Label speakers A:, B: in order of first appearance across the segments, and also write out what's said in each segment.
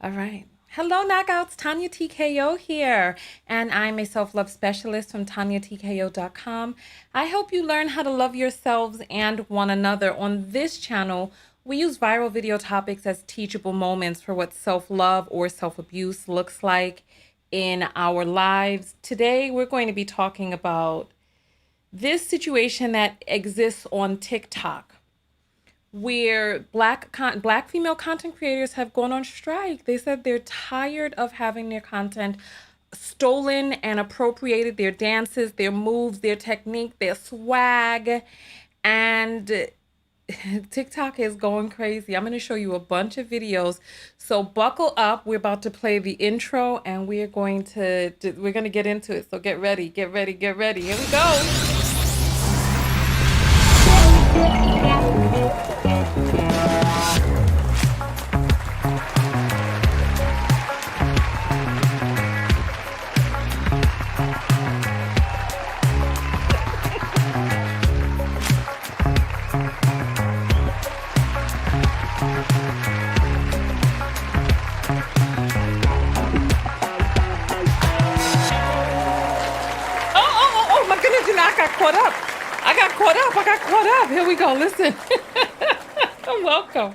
A: All right. Hello, knockouts. Tanya TKO here, and I'm a self-love specialist from TanyaTKO.com. I help you learn how to love yourselves and one another. On this channel, we use viral video topics as teachable moments for what self-love or self-abuse looks like in our lives. Today, we're going to be talking about this situation that exists on TikTok, where black female content creators have gone on strike. They said they're tired of having their content stolen and appropriated, their dances, their moves, their technique, their swag, and TikTok is going crazy. I'm going to show you a bunch of videos. So buckle up. We're about to play the intro and we're going to get into it. So get ready, get ready, get ready. Here we go. Oh, my goodness, I got caught up. I got caught up. Here we go. Listen. Welcome.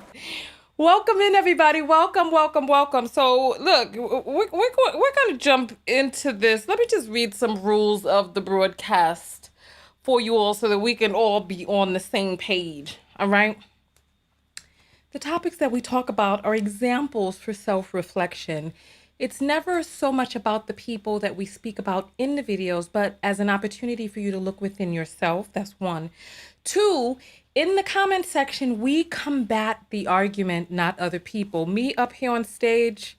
A: Welcome in, everybody. Welcome, welcome, welcome. So, look, we're going to jump into this. Let me just read some rules of the broadcast for you all so that we can all be on the same page. All right? The topics that we talk about are examples for self-reflection. It's never so much about the people that we speak about in the videos, but as an opportunity for you to look within yourself. That's one. Two, in the comment section, we combat the argument, not other people. Me up here on stage,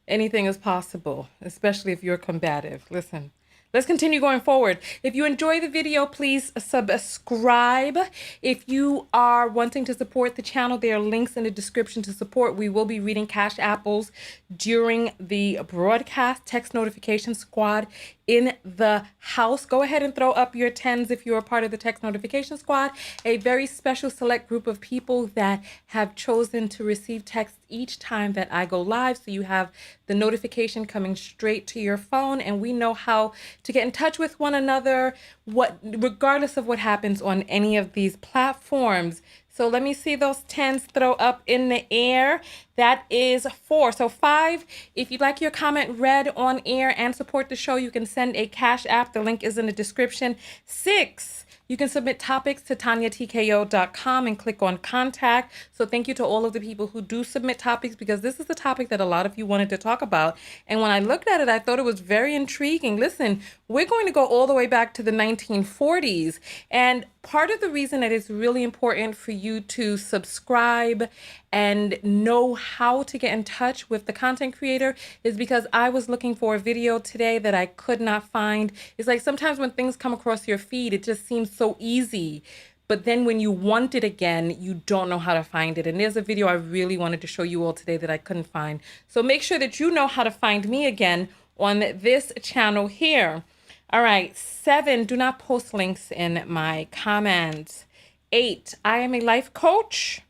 A: anything is possible, especially if you're combative. Listen. Let's continue going forward. If you enjoy the video, please subscribe. If you are wanting to support the channel, there are links in the description to support. We will be reading Cash Apples during the broadcast. Text Notification Squad in the house. Go ahead and throw up your 10s if you're a part of the Text Notification Squad, a very special select group of people that have chosen to receive text each time that I go live. So you have the notification coming straight to your phone, and we know how to get in touch with one another, regardless of what happens on any of these platforms. So let me see those 10s throw up in the air. That is 4. So 5, if you'd like your comment read on air and support the show, you can send a Cash App. The link is in the description. 6, you can submit topics to TanyaTKO.com and click on contact. So thank you to all of the people who do submit topics, because this is a topic that a lot of you wanted to talk about. And when I looked at it, I thought it was very intriguing. Listen, we're going to go all the way back to the 1940s. And part of the reason that it's really important for you to subscribe and know how to get in touch with the content creator is because I was looking for a video today that I could not find. It's like sometimes when things come across your feed, it just seems so easy. But then when you want it again, you don't know how to find it. And there's a video I really wanted to show you all today that I couldn't find. So make sure that you know how to find me again on this channel here. All right. 7, do not post links in my comments. 8, I am a life coach.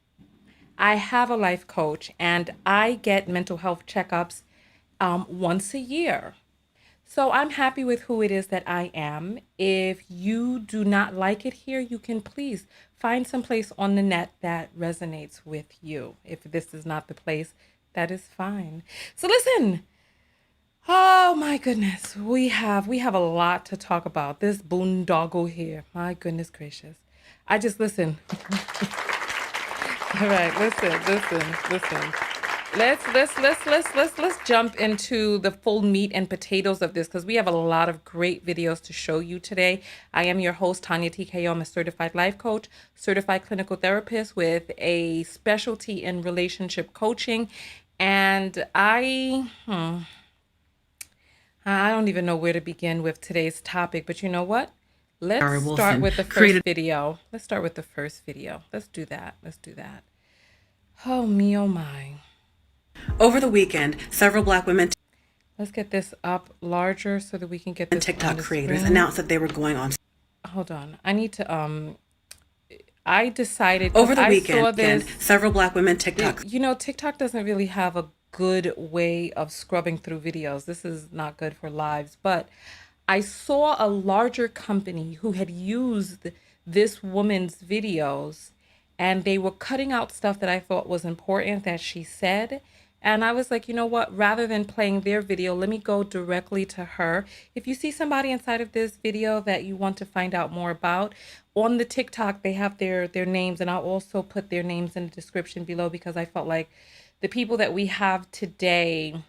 A: I have a life coach, and I get mental health checkups once a year. So I'm happy with who it is that I am. If you do not like it here, you can please find some place on the net that resonates with you. If this is not the place, that is fine. So listen. Oh my goodness, we have a lot to talk about. This boondoggle here, my goodness gracious. I just listen. All right, listen. Let's jump into the full meat and potatoes of this, because we have a lot of great videos to show you today. I am your host, Tanya TKO. I'm a certified life coach, certified clinical therapist with a specialty in relationship coaching, and I don't even know where to begin with today's topic, but you know what? Let's start with the first video. Let's start with the first video. Let's do that. Oh me, oh my.
B: Over the weekend, several black women
A: Let's get this up larger so that we can get this
B: TikTok
A: on the
B: creators
A: screen.
B: announced that they were going on.
A: Hold on. I need to I decided
B: Over the
A: I
B: weekend,
A: saw this,
B: several black women TikTok.
A: TikTok doesn't really have a good way of scrubbing through videos. This is not good for lives, but I saw a larger company who had used this woman's videos, and they were cutting out stuff that I thought was important that she said. And I was like, you know what? Rather than playing their video, let me go directly to her. If you see somebody inside of this video that you want to find out more about, on the TikTok, they have their names, and I'll also put their names in the description below, because I felt like the people that we have today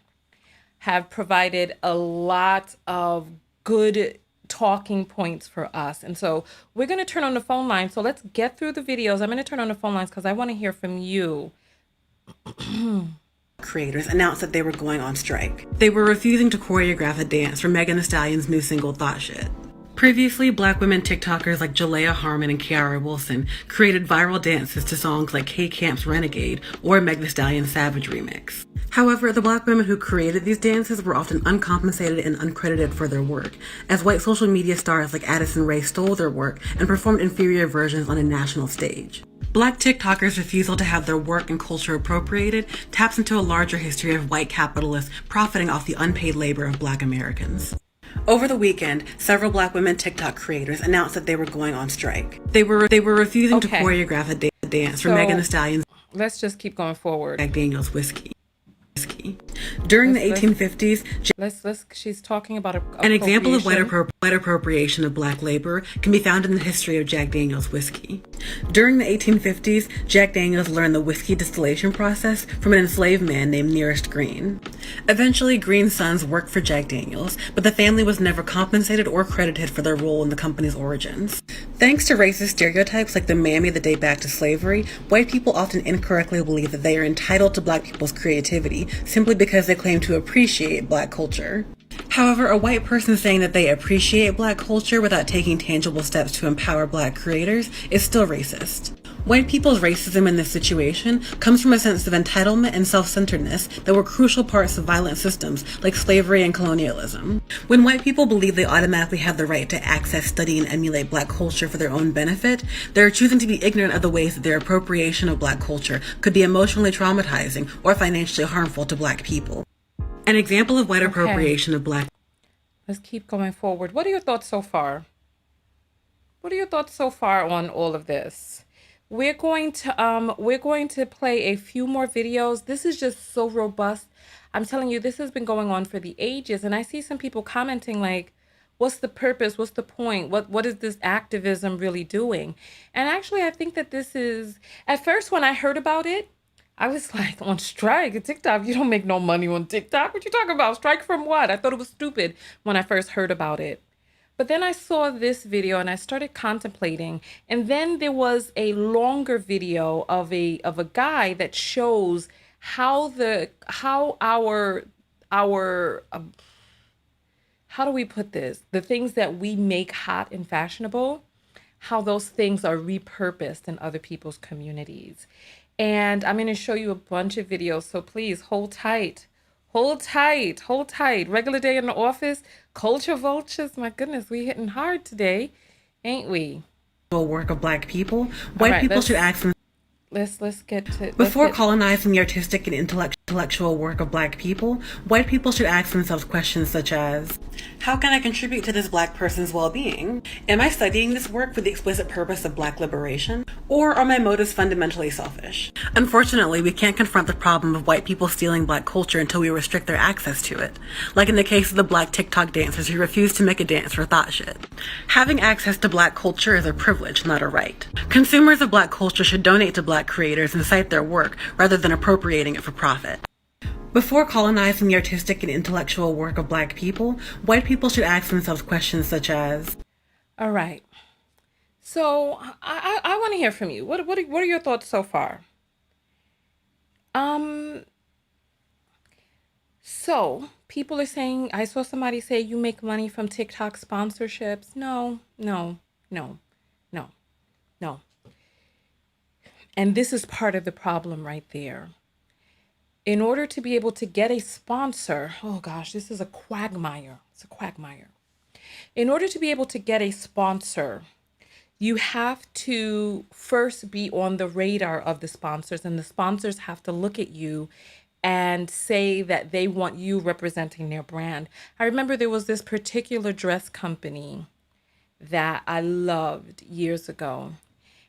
A: have provided a lot of good talking points for us. And so we're going to turn on the phone line. So let's get through the videos. I'm going to turn on the phone lines because I want to hear from you.
B: Creators announced that they were going on strike. They were refusing to choreograph a dance for Megan Thee Stallion's new single, Thought Shit. Previously, Black women TikTokers like Jalea Harmon and Kiara Wilson created viral dances to songs like K-Camp's Renegade or Meg Thee Stallion's Savage remix. However, the Black women who created these dances were often uncompensated and uncredited for their work, as white social media stars like Addison Rae stole their work and performed inferior versions on a national stage. Black TikTokers' refusal to have their work and culture appropriated taps into a larger history of white capitalists profiting off the unpaid labor of Black Americans. Over the weekend, several Black women TikTok creators announced that they were going on strike. They were refusing to choreograph a dance for Megan Thee Stallion's
A: Let's just keep going forward.
B: Jack Daniel's whiskey. During the 1850s,
A: she's talking about
B: an example of white appropriation of Black labor can be found in the history of Jack Daniel's whiskey. During the 1850s, Jack Daniels learned the whiskey distillation process from an enslaved man named Nearest Green. Eventually, Green's sons worked for Jack Daniels, but the family was never compensated or credited for their role in the company's origins. Thanks to racist stereotypes like the mammy that date back to slavery, white people often incorrectly believe that they are entitled to Black people's creativity simply because they claim to appreciate Black culture. However, a white person saying that they appreciate Black culture without taking tangible steps to empower Black creators is still racist. White people's racism in this situation comes from a sense of entitlement and self-centeredness that were crucial parts of violent systems like slavery and colonialism. When white people believe they automatically have the right to access, study, and emulate Black culture for their own benefit, they're choosing to be ignorant of the ways that their appropriation of Black culture could be emotionally traumatizing or financially harmful to Black people. An example of white appropriation of Black...
A: Let's keep going forward. What are your thoughts so far? What are your thoughts so far on all of this? We're going to play a few more videos. This is just so robust. I'm telling you, this has been going on for the ages. And I see some people commenting like, what's the purpose? What's the point? What is this activism really doing? And actually, I think that this is, at first when I heard about it, I was like, on strike at TikTok, you don't make no money on TikTok. What you talking about? Strike from what? I thought it was stupid when I first heard about it. But then I saw this video and I started contemplating. And then there was a longer video of a guy that shows how our how do we put this? The things that we make hot and fashionable, how those things are repurposed in other people's communities. And I'm going to show you a bunch of videos. So please hold tight. Hold tight. Hold tight. Regular day in the office. Culture vultures. My goodness, we hitting hard today, ain't we?
B: Work of Black people. White people should ask them.
A: Let's get to...
B: Before colonizing the artistic and intellectual work of Black people, white people should ask themselves questions such as, how can I contribute to this Black person's well-being? Am I studying this work for the explicit purpose of Black liberation? Or are my motives fundamentally selfish? Unfortunately, we can't confront the problem of white people stealing Black culture until we restrict their access to it, like in the case of the Black TikTok dancers who refused to make a dance for Thought Shit. Having access to Black culture is a privilege, not a right. Consumers of Black culture should donate to Black creators and cite their work rather than appropriating it for profit. Before colonizing the artistic and intellectual work of Black people, white people should ask themselves questions such as...
A: All right. So I want to hear from you. What are your thoughts so far? So people are saying, I saw somebody say you make money from TikTok sponsorships. No. And this is part of the problem right there. In order to be able to get a sponsor, oh gosh, this is a quagmire. It's a quagmire. In order to be able to get a sponsor, you have to first be on the radar of the sponsors, and the sponsors have to look at you and say that they want you representing their brand. I remember there was this particular dress company that I loved years ago.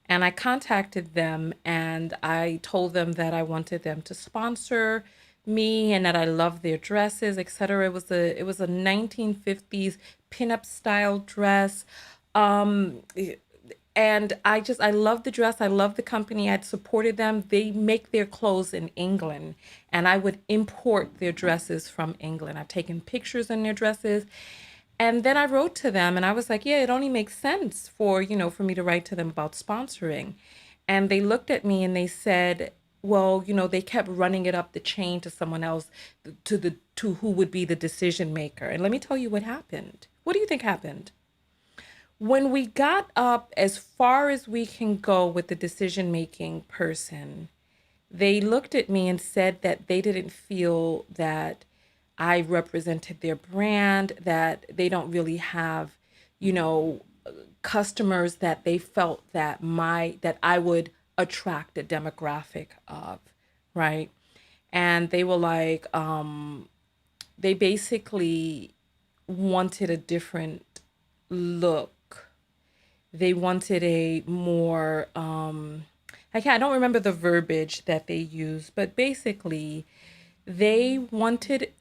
A: And I contacted them and I told them that I wanted them to sponsor me and that I loved their dresses, etc. It was a 1950s pinup style dress. Um, and I love the dress. I love the company. I'd supported them. They make their clothes in England, and I would import their dresses from England. I've taken pictures in their dresses. And then I wrote to them and I was like, yeah, it only makes sense for me to write to them about sponsoring. And they looked at me and they said, well, they kept running it up the chain to someone else, to who would be the decision maker. And let me tell you what happened. What do you think happened? When we got up as far as we can go with the decision making person, they looked at me and said that they didn't feel that I represented their brand, that they don't really have, you know, customers that they felt that I would attract a demographic of, right? And they were like, they basically wanted a different look. They wanted a more I don't remember the verbiage that they used, but basically they wanted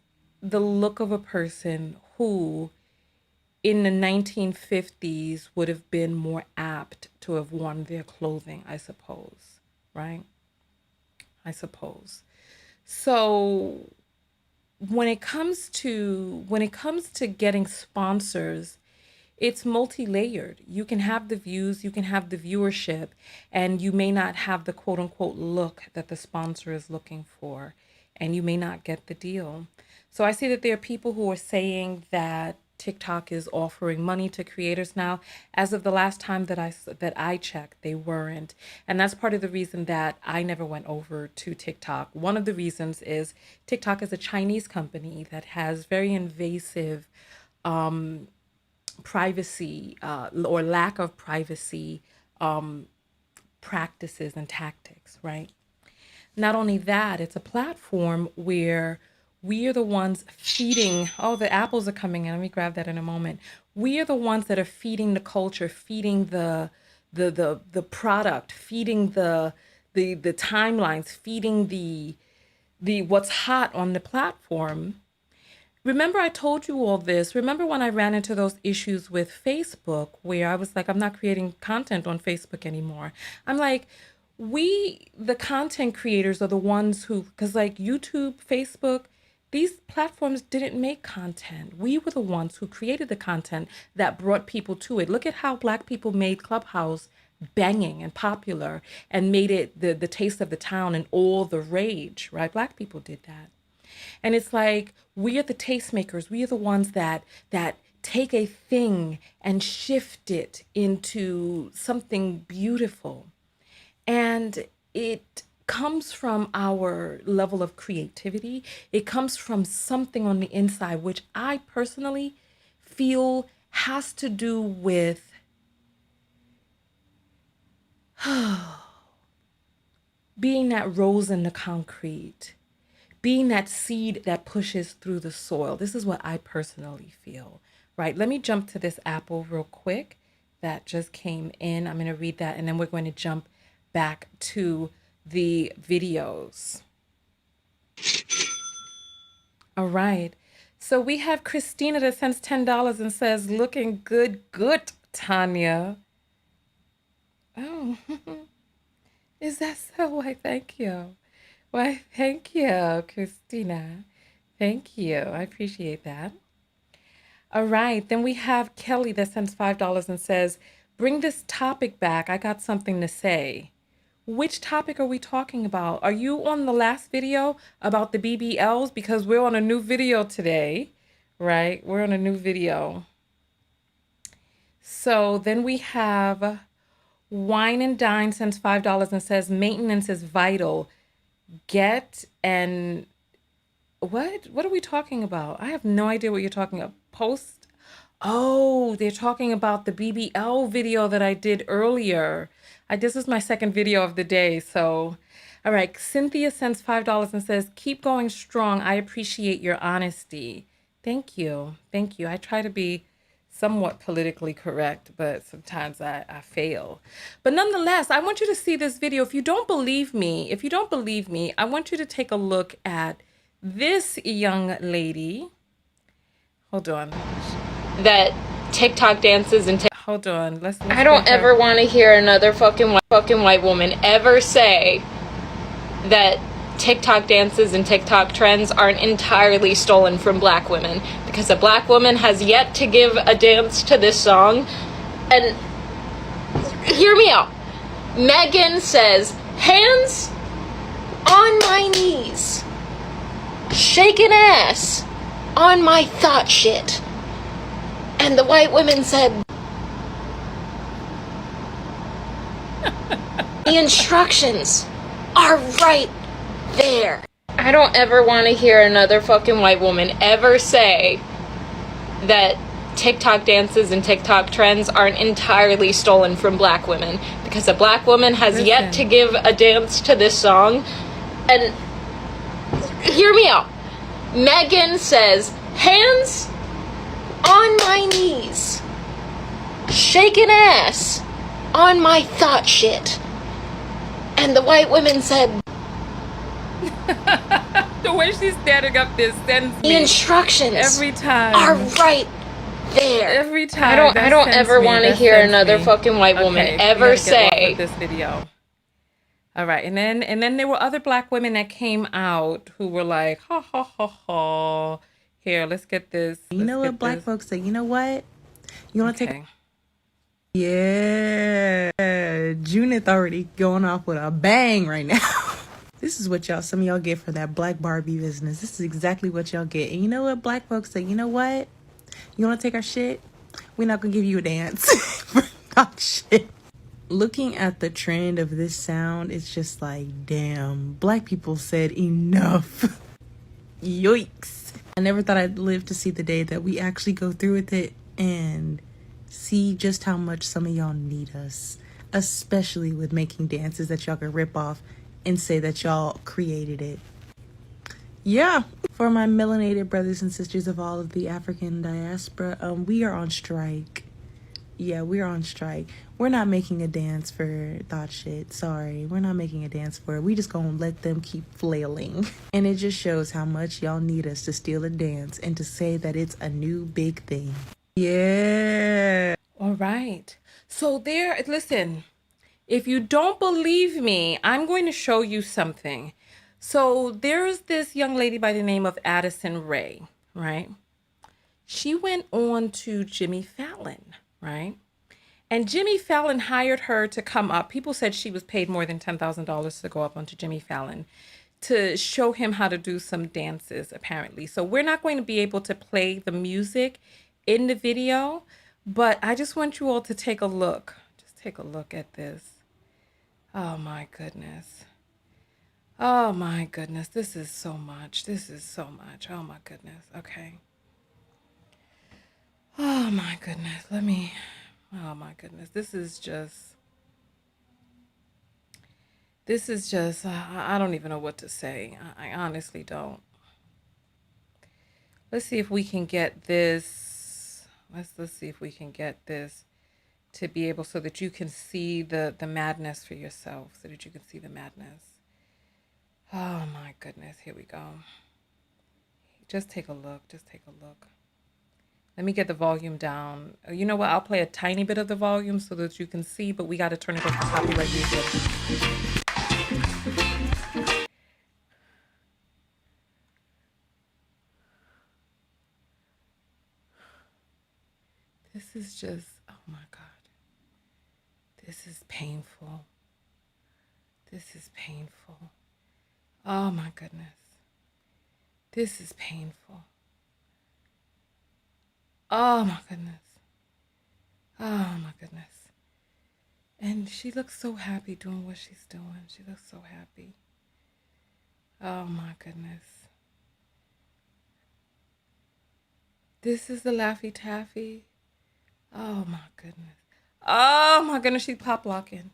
A: the look of a person who in the 1950s would have been more apt to have worn their clothing, I suppose, right? I suppose. So when it comes to getting sponsors, it's multi-layered. You can have the views, you can have the viewership, and you may not have the quote unquote look that the sponsor is looking for, and you may not get the deal. So I see that there are people who are saying that TikTok is offering money to creators now. As of the last time that I checked, they weren't. And that's part of the reason that I never went over to TikTok. One of the reasons is TikTok is a Chinese company that has very invasive privacy or lack of privacy practices and tactics, right? Not only that, it's a platform where we are the ones feeding. Oh, the apples are coming in. Let me grab that in a moment. We are the ones that are feeding the culture, feeding the product, feeding the timelines, feeding the what's hot on the platform. Remember, I told you all this. Remember when I ran into those issues with Facebook where I was like, I'm not creating content on Facebook anymore. I'm like, the content creators are the ones who, because like YouTube, Facebook, these platforms didn't make content. We were the ones who created the content that brought people to it. Look at how Black people made Clubhouse banging and popular and made it the taste of the town and all the rage, right? Black people did that. And it's like we are the tastemakers. We are the ones that take a thing and shift it into something beautiful. And it comes from our level of creativity. It comes from something on the inside, which I personally feel has to do with being that rose in the concrete, being that seed that pushes through the soil. This is what I personally feel, right? Let me jump to this apple real quick that just came in. I'm going to read that and then we're going to jump back to the videos. All right. So we have Christina that sends $10 and says, looking good, Tanya. Oh, is that so? Why, thank you. Why, thank you, Christina. Thank you. I appreciate that. All right. Then we have Kelly that sends $5 and says, bring this topic back. I got something to say. Which topic are we talking about? Are you on the last video about the BBLs? Because we're on a new video today, right? We're on a new video. So then we have Wine and Dine sends $5 and says, maintenance is vital. Get and what are we talking about? I have no idea what you're talking about. Post. Oh, they're talking about the BBL video that I did earlier. This is my second video of the day, so All right, Cynthia sends $5 and says, "Keep going strong. I appreciate your honesty." Thank you. Thank you. I try to be somewhat politically correct, but sometimes I fail. But nonetheless, I want you to see this video. If you don't believe me, I want you to take a look at this young lady. Hold on. That TikTok dances and hold on. Let's I don't ever want to hear another fucking white woman ever say that TikTok dances and TikTok trends aren't entirely stolen from black women, because a black woman has yet to give a dance to this song. And hear me out. Megan says, "Hands on my knees, shaking ass on my thought shit." And the white women said, "The instructions are right there." I don't ever want to hear another fucking white woman ever say that TikTok dances and TikTok trends aren't entirely stolen from black women, because a black woman has yet to give a dance to this song. And hear me out. Megan says, "Hands on my knees, shaking ass on my thought shit." And the white women said, the way she's standing up there sends me. The instructions every time are right there. Every time. I don't ever want to hear another fucking white woman ever say this video. All right, and then there were other black women that came out who were like, "Ha ha ha ha." Here, let's get this.
C: You know what black folks say? You know what? You want to take? Yeah, Junith already going off with a bang right now. This is what some of y'all get for that black Barbie business. This is exactly what y'all get. And you know what black folks say? You know what? You want to take our shit? We're not gonna give you a dance for our shit. Looking at the trend of this sound, it's just like, damn, black people said enough. Yikes. I never thought I'd live to see the day that we actually go through with it and see just how much some of y'all need us, especially with making dances that y'all can rip off and say that y'all created it. Yeah, for my melanated brothers and sisters of all of the African diaspora, we are on strike. Yeah, we're on strike. We're not making a dance for thought shit. Sorry, we're not making a dance for it. We just gonna let them keep flailing. And it just shows how much y'all need us to steal a dance and to say that it's a new big thing. Yeah.
A: All right. So listen, if you don't believe me, I'm going to show you something. So there's this young lady by the name of Addison Rae, right? She went on to Jimmy Fallon, right? And Jimmy Fallon hired her to come up. People said she was paid more than $10,000 to go up onto Jimmy Fallon to show him how to do some dances, apparently. So we're not going to be able to play the music in the video, but I just want you all to take a look. Just take a look at this. Oh my goodness. Oh my goodness. This is so much. This is so much. Oh my goodness. Okay. Oh my goodness. Oh my goodness. This is just, I don't even know what to say. I honestly don't. Let's see if we can get this. Let's see if we can get this to be able so that you can see the madness for yourself, so that you can see the madness. Oh my goodness. Here we go. Just take a look. Just take a look. Let me get the volume down. You know what? I'll play a tiny bit of the volume so that you can see, but we got to turn it off for copyright music. This is just, oh my God. This is painful. This is painful. Oh my goodness. This is painful. Oh my goodness. Oh my goodness. And she looks so happy doing what she's doing. She looks so happy. Oh my goodness. This is the Laffy Taffy. Oh my goodness. Oh my goodness, she's pop locking.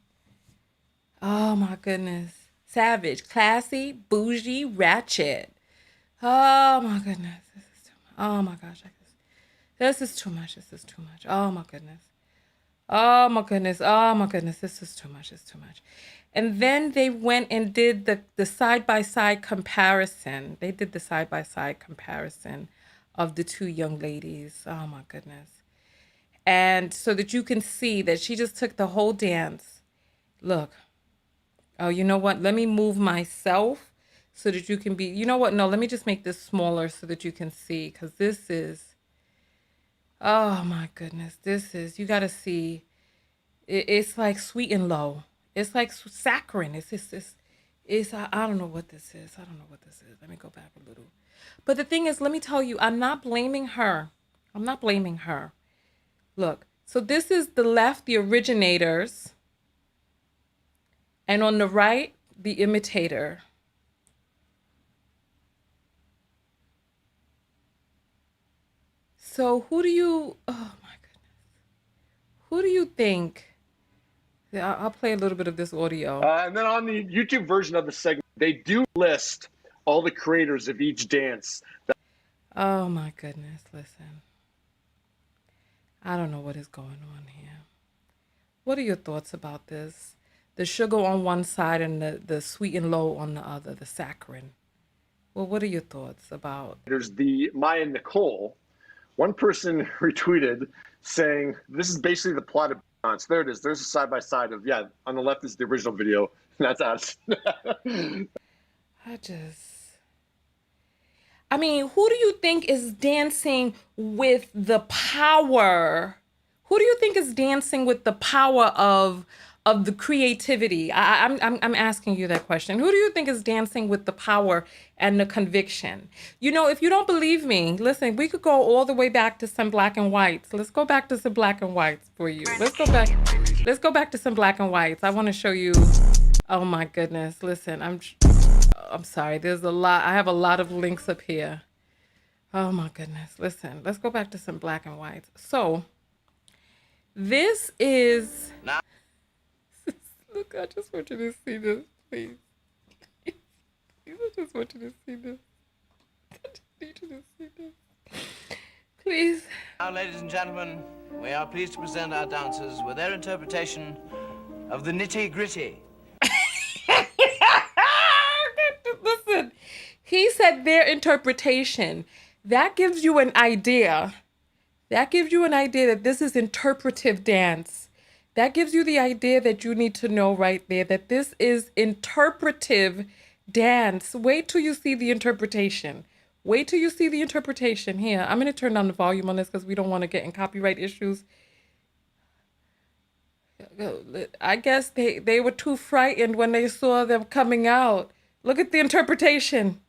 A: Oh my goodness. Savage, classy, bougie, ratchet. Oh my goodness. This is too much. Oh my gosh. This is too much. This is too much. Oh my goodness. Oh my goodness. Oh my goodness. This is too much. It's too much. And then they went and did the side-by-side comparison. They did the side-by-side comparison of the two young ladies. Oh my goodness. And so that you can see that she just took the whole dance. Look. Oh, you know what? Let me move myself so that you can be, you know what? No, let me just make this smaller so that you can see, because this is, oh my goodness. This is, you got to see, it's like sweet and low. It's like saccharine. I don't know what this is. I don't know what this is. Let me go back a little. But the thing is, let me tell you, I'm not blaming her. I'm not blaming her. Look, so this is the left, the originators. And on the right, the imitator. So oh my goodness. Who do you think? Yeah, I'll play a little bit of this audio.
D: And then on the YouTube version of the segment, they do list all the creators of each dance.
A: Oh my goodness, listen. I don't know what is going on here. What are your thoughts about this? The sugar on one side and the sweet and low on the other, the saccharine. Well, what are your thoughts about?
D: There's the Maya Nicole. One person retweeted saying, this is basically the plot of Beyonce. There it is. There's a side-by-side of, yeah, on the left is the original video. And that's us.
A: I mean, who do you think is dancing with the power? Who do you think is dancing with the power of the creativity? I'm asking you that question. Who do you think is dancing with the power and the conviction? You know, if you don't believe me, listen, we could go all the way back to some black and whites. Let's go back to some black and whites for you. Let's go back to some black and whites. I want to show you. Oh my goodness. Listen, I'm sorry. There's a lot. I have a lot of links up here. Oh my goodness. Listen, let's go back to some black and whites. So this is, look, I just want you to see this, please. I just want you to see this. I just need you to see this. Please.
E: Now, ladies and gentlemen, we are pleased to present our dancers with their interpretation of the nitty-gritty.
A: Listen, he said their interpretation. That gives you an idea. That gives you an idea that this is interpretive dance. That gives you the idea that you need to know right there that this is interpretive dance. Wait till you see the interpretation. Wait till you see the interpretation. Here, I'm going to turn down the volume on this because we don't want to get in copyright issues. I guess they were too frightened when they saw them coming out. Look at the interpretation.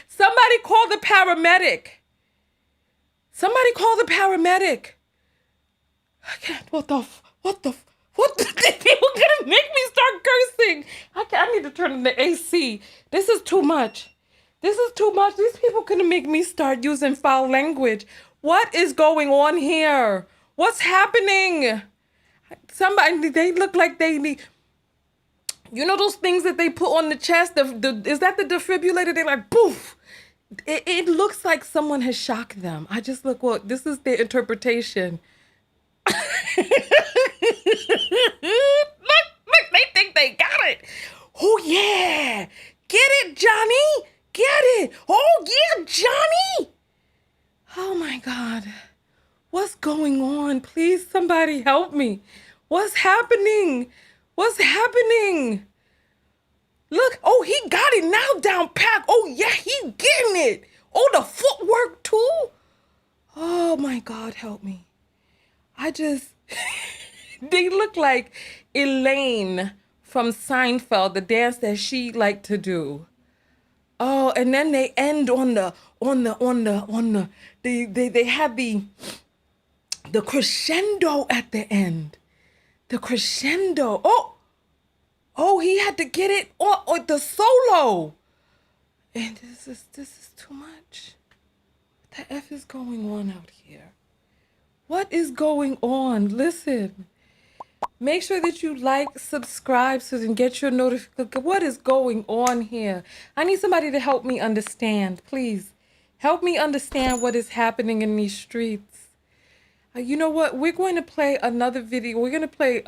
A: Somebody call the paramedic. Somebody call the paramedic. I can't. What the? People gonna make me start cursing. I need to turn on the AC. This is too much. This is too much. These people gonna make me start using foul language. What is going on here? What's happening? Somebody, they look like they need, you know those things that they put on the chest? Is that the defibrillator? They're like, poof. It looks like someone has shocked them. I just look, well, this is their interpretation. Look, they think they got it. Oh, yeah. Get it, Johnny. Get it. Oh, yeah, Johnny. Oh, my God. What's going on? Please, somebody help me. What's happening? What's happening? Look, oh, he got it now down pat. Oh, yeah, he getting it. Oh, the footwork too. Oh, my God, help me. They look like Elaine from Seinfeld, the dance that she liked to do. Oh, and then they end they have the crescendo at the end. The crescendo. Oh, he had to get it on the solo. And this is too much. What the F is going on out here? What is going on? Listen. Make sure that you like, subscribe, so you can get your notification. What is going on here? I need somebody to help me understand, please. Help me understand what is happening in these streets. You know what? We're going to play another video. We're gonna play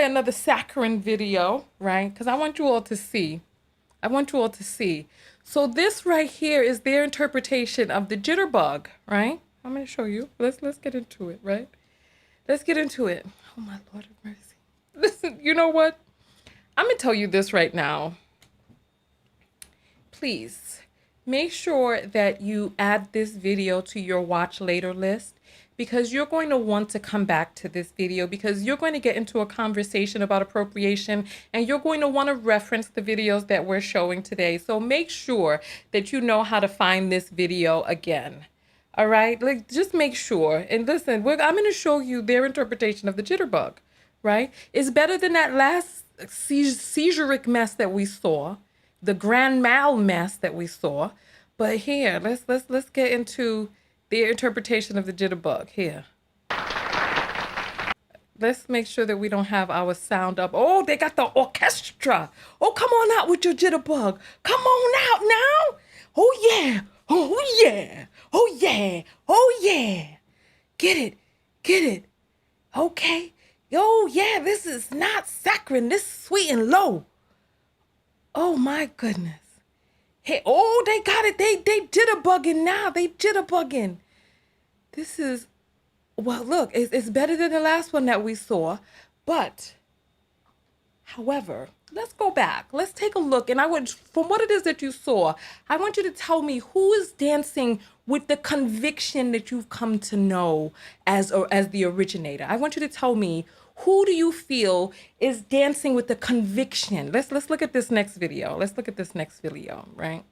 A: another saccharine video, right? Because I want you all to see. I want you all to see. So this right here is their interpretation of the jitterbug, right? I'm gonna show you. Let's get into it, right? Let's get into it. Oh my Lord of mercy. Listen, you know what? I'm gonna tell you this right now. Please make sure that you add this video to your watch later list, because you're going to want to come back to this video, because you're going to get into a conversation about appropriation and you're going to want to reference the videos that we're showing today. So make sure that you know how to find this video again. All right, like just make sure. And listen, I'm going to show you their interpretation of the jitterbug, right? It's better than that last seizuric mess that we saw, the grand mal mess that we saw. But here, let's get into their interpretation of the jitterbug. Here, let's make sure that we don't have our sound up. Oh, they got the orchestra. Oh, come on out with your jitterbug. Come on out now. Oh yeah. Oh yeah. Oh yeah. Oh yeah. Get it. Get it. Okay. Oh yeah, this is not saccharine. This is sweet and low. Oh my goodness. Hey, oh, they got it. They jitterbugging now. They jitterbugging. This is, well, look, it's better than the last one that we saw. But, however, let's go back. Let's take a look. And I want, from what it is that you saw, I want you to tell me who is dancing with the conviction that you've come to know as the originator. I want you to tell me, who do you feel is dancing with the conviction? Let's look at this next video. Let's look at this next video, right?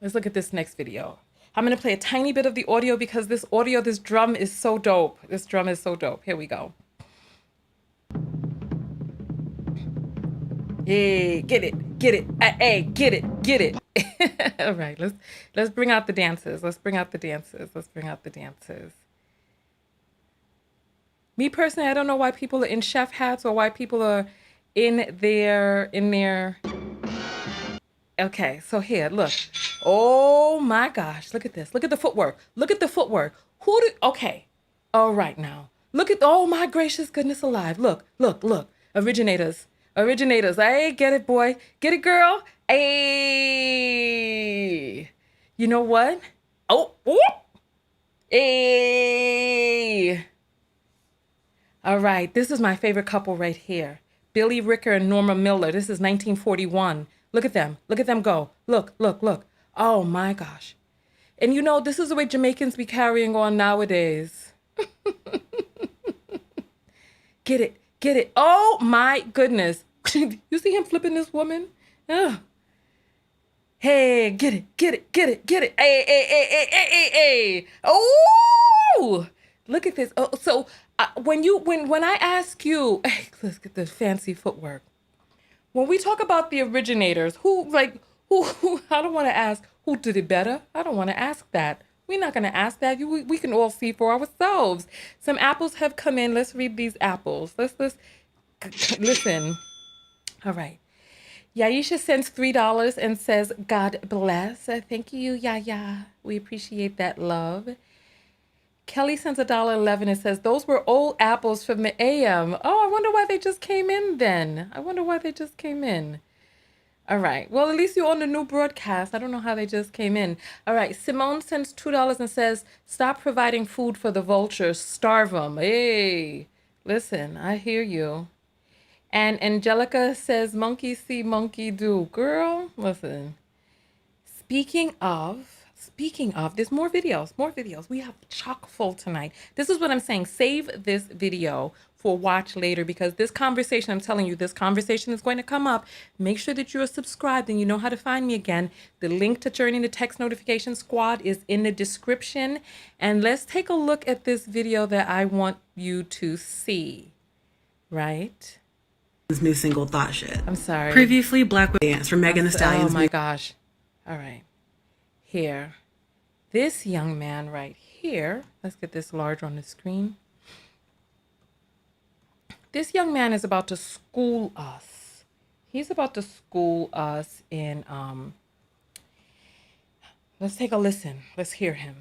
A: Let's look at this next video. I'm going to play a tiny bit of the audio because this drum is so dope. This drum is so dope. Here we go. Hey, get it. Hey, get it. All right, let's bring out the dancers. Let's bring out the dancers. Me personally, I don't know why people are in chef hats or why people are in their. Okay, so here, look. Oh my gosh, look at this. Look at the footwork. Okay. All right now. Look at, oh my gracious goodness alive. Look. Originators. Hey, get it, boy. Get it, girl. Hey. You know what? Oh. Hey. All right, this is my favorite couple right here. Billy Ricker and Norma Miller. This is 1941. Look at them go. Look. Oh my gosh. And you know, this is the way Jamaicans be carrying on nowadays. Get it. Oh my goodness. You see him flipping this woman? Ugh. Hey, get it. Hey. Oh, look at this. Oh, so when I ask you, let's get the fancy footwork. When we talk about the originators, who, I don't want to ask who did it better. I don't want to ask that. We're not going to ask that. We can all see for ourselves. Some apples have come in. Let's read these apples. Let's listen. All right. Yaisha sends $3 and says, God bless. Thank you, Yaya. We appreciate that love. Kelly sends $1.11 and says, those were old apples from the AM. Oh, I wonder why they just came in then. All right. Well, at least you're on the new broadcast. I don't know how they just came in. All right. Simone sends $2 and says, stop providing food for the vultures. Starve them. Hey, listen, I hear you. And Angelica says, monkey see, monkey do. Girl, listen. Speaking of, there's more videos. We have chock full tonight. This is what I'm saying. Save this video for watch later, because this conversation, I'm telling you, this conversation is going to come up. Make sure that you are subscribed and you know how to find me again. The link to joining the text notification squad is in the description. And let's take a look at this video that I want you to see, right?
B: His new single, Thought Shit.
A: I'm sorry.
B: Previously, Black Dance from Megan Thee Stallion's.
A: Oh my gosh. All right. Here. This young man right here, let's get this large on the screen. This young man is about to school us. He's about to school us in, let's take a listen. Let's hear him.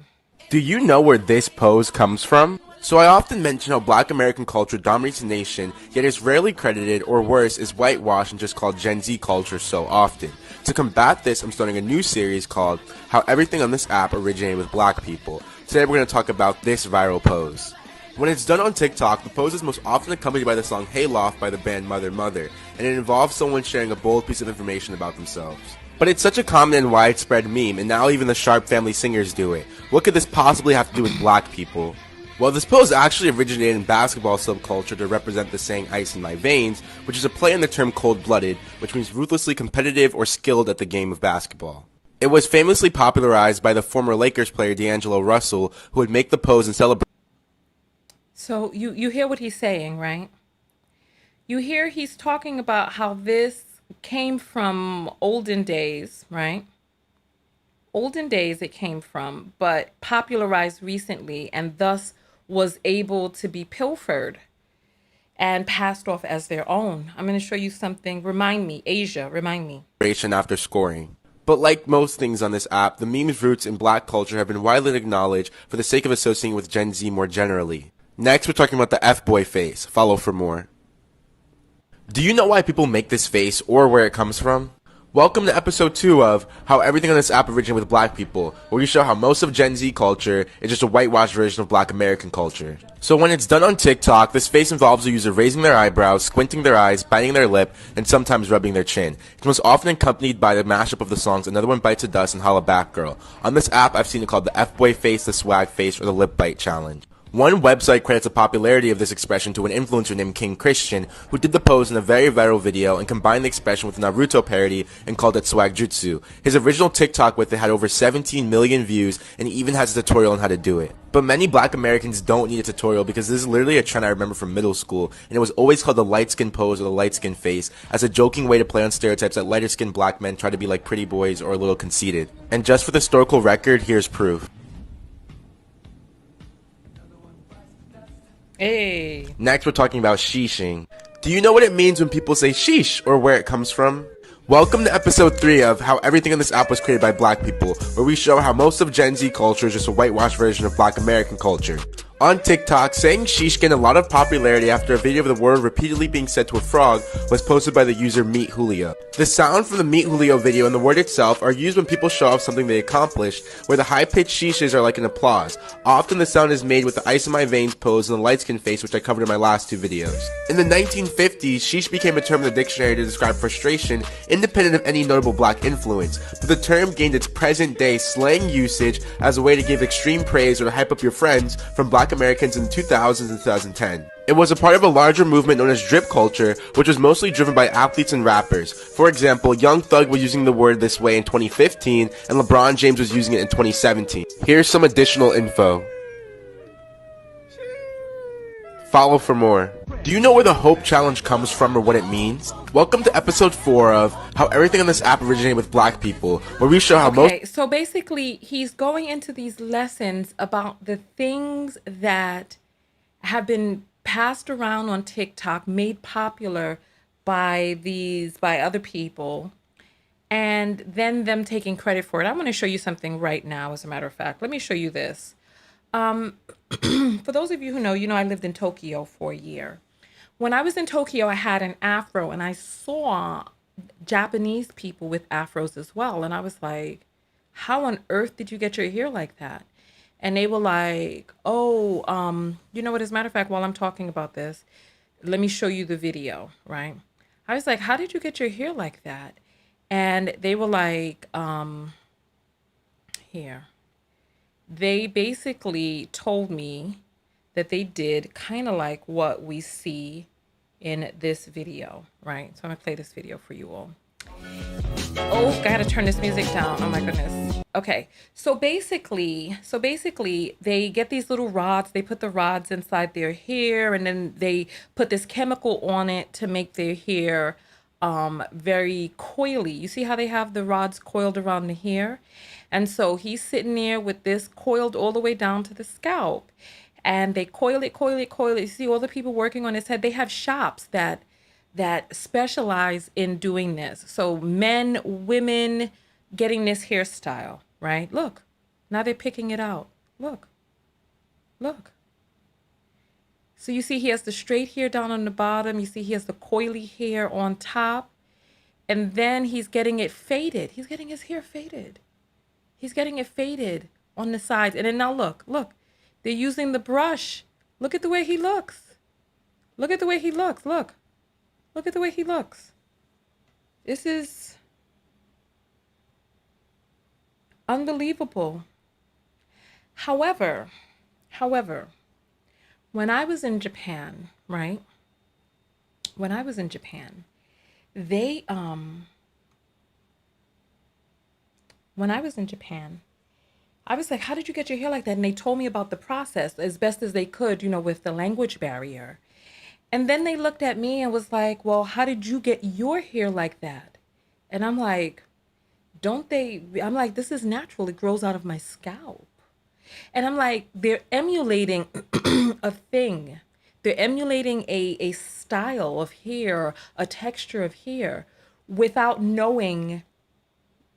F: Do you know where this pose comes from? So I often mention how Black American culture dominates the nation, yet is rarely credited, or worse, is whitewashed and just called Gen Z culture so often. To combat this, I'm starting a new series called How Everything on This App Originated with Black People. Today we're going to talk about this viral pose. When it's done on TikTok, the pose is most often accompanied by the song Hey Loft by the band Mother Mother, and it involves someone sharing a bold piece of information about themselves. But it's such a common and widespread meme, and now even the Sharp family singers do it. What could this possibly have to do with black people? Well, this pose actually originated in basketball subculture to represent the saying ice in my veins, which is a play on the term cold-blooded, which means ruthlessly competitive or skilled at the game of basketball. It was famously popularized by the former Lakers player D'Angelo Russell, who would make the pose and celebrate.
A: So you hear what he's saying, right? You hear he's talking about how this came from olden days, right? Olden days it came from, but popularized recently and thus was able to be pilfered and passed off as their own. I'm going to show you something. Remind me, Asia, remind me.
F: After scoring. But like most things on this app, the meme's roots in black culture have been widely acknowledged for the sake of associating with Gen Z more generally. Next, we're talking about the F-boy face. Follow for more. Do you know why people make this face or where it comes from? Welcome to episode 2 of How Everything on This App Originated with Black People, where we show how most of Gen Z culture is just a whitewashed version of Black American culture. So when it's done on TikTok, this face involves the user raising their eyebrows, squinting their eyes, biting their lip, and sometimes rubbing their chin. It's most often accompanied by the mashup of the songs Another One Bites the Dust and Holla Back Girl. On this app, I've seen it called the F-boy face, the swag face, or the lip bite challenge. One website credits the popularity of this expression to an influencer named King Christian, who did the pose in a very viral video and combined the expression with a Naruto parody and called it swag jutsu. His original TikTok with it had over 17 million views and he even has a tutorial on how to do it. But many black Americans don't need a tutorial because this is literally a trend I remember from middle school, and it was always called the light skin pose or the light skin face as a joking way to play on stereotypes that lighter skinned black men try to be like pretty boys or a little conceited. And just for the historical record, here's proof.
A: Hey.
F: Next, we're talking about sheeshing. Do you know what it means when people say sheesh or where it comes from? Welcome to episode 3 of How Everything on This App Was Created by Black People, where we show how most of Gen Z culture is just a whitewashed version of Black American culture. On TikTok, saying sheesh gained a lot of popularity after a video of the word repeatedly being said to a frog was posted by the user Meet Julio. The sound from the Meet Julio video and the word itself are used when people show off something they accomplished, where the high-pitched sheeshes are like an applause. Often the sound is made with the ice in my veins pose and the light skin face, which I covered in my last 2 videos. In the 1950s, sheesh became a term in the dictionary to describe frustration, independent of any notable black influence, but the term gained its present-day slang usage as a way to give extreme praise or to hype up your friends from black Americans in the 2000s and 2010. It was a part of a larger movement known as drip culture, which was mostly driven by athletes and rappers. For example, Young Thug was using the word this way in 2015, and LeBron James was using it in 2017. Here's some additional info. Follow for more. Do you know where the Hope Challenge comes from or what it means? Welcome to episode 4 of How Everything on This App Originated with Black People, where we show how
A: Okay, so basically he's going into these lessons about the things that have been passed around on TikTok, made popular by other people, and then them taking credit for it. I'm going to show you something right now, as a matter of fact. Let me show you this. For those of you who know, I lived in Tokyo for a year. When I was in Tokyo, I had an afro, and I saw Japanese people with afros as well. And I was like, how on earth did you get your hair like that? And they were like, oh, you know what, as a matter of fact, while I'm talking about this, let me show you the video, right? I was like, how did you get your hair like that? And they were like, here. They basically told me that they did kind of like what we see in this video, right? So I'm gonna play this video for you all. Oh, gotta turn this music down. Oh my goodness. Okay, so basically they get these little rods, they put the rods inside their hair, and then they put this chemical on it to make their hair very coily. You see how they have the rods coiled around the hair? And so he's sitting there with this coiled all the way down to the scalp. And they coil it, coil it, coil it. You see all the people working on his head. They have shops that specialize in doing this. So men, women getting this hairstyle, right? Look, now they're picking it out. Look, look. So you see he has the straight hair down on the bottom. You see he has the coily hair on top. And then he's getting it faded. He's getting his hair faded. He's getting it faded on the sides. And then now look, they're using the brush. Look at the way he looks. Look at the way he looks. Look at the way he looks. This is unbelievable. However, when I was in Japan, right? When I was in Japan, they when I was in Japan, I was like, how did you get your hair like that? And they told me about the process as best as they could, with the language barrier. And then they looked at me and was like, well, how did you get your hair like that? And I'm like, this is natural. It grows out of my scalp. And I'm like, they're emulating a thing. They're emulating a style of hair, a texture of hair, without knowing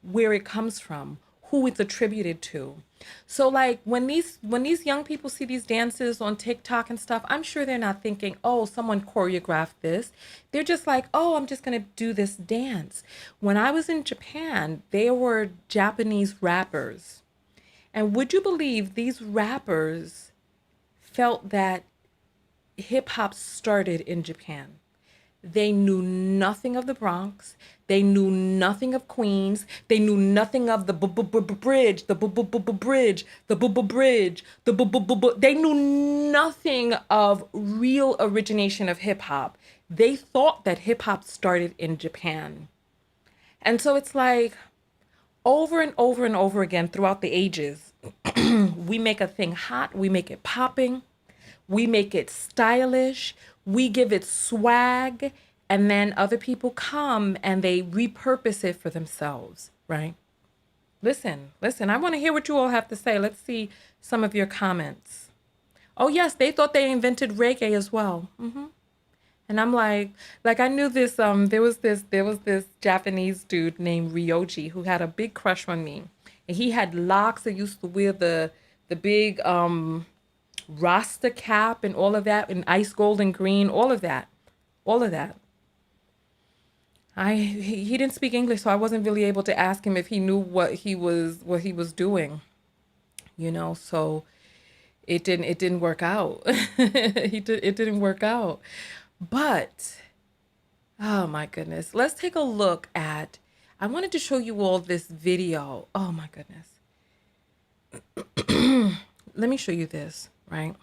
A: where it comes from, who it's attributed to. So like when these young people see these dances on TikTok and stuff, I'm sure they're not thinking, oh, someone choreographed this. They're just like, oh, I'm just going to do this dance. When I was in Japan, there were Japanese rappers. And would you believe these rappers felt that hip hop started in Japan? They knew nothing of the Bronx. They knew nothing of Queens. They knew nothing of the bridge, the bridge, the bridge, the They knew nothing of real origination of hip hop. They thought that hip hop started in Japan. And so it's like over and over and over again throughout the ages, we make a thing hot, we make it popping, we make it stylish, we give it swag, and then other people come and they repurpose it for themselves, right? Listen, I want to hear what you all have to say. Let's see some of your comments. Oh yes, they thought they invented reggae as well. And I'm like I knew this, there was this Japanese dude named Ryoji who had a big crush on me. And he had locks that used to wear the big Rasta cap and all of that, and ice gold and green, all of that. He didn't speak English, so I wasn't really able to ask him if he knew what he was doing, so it didn't work out. It didn't work out. But oh my goodness, let's take a look at, I wanted to show you all this video. Oh my goodness. Let me show you this, right?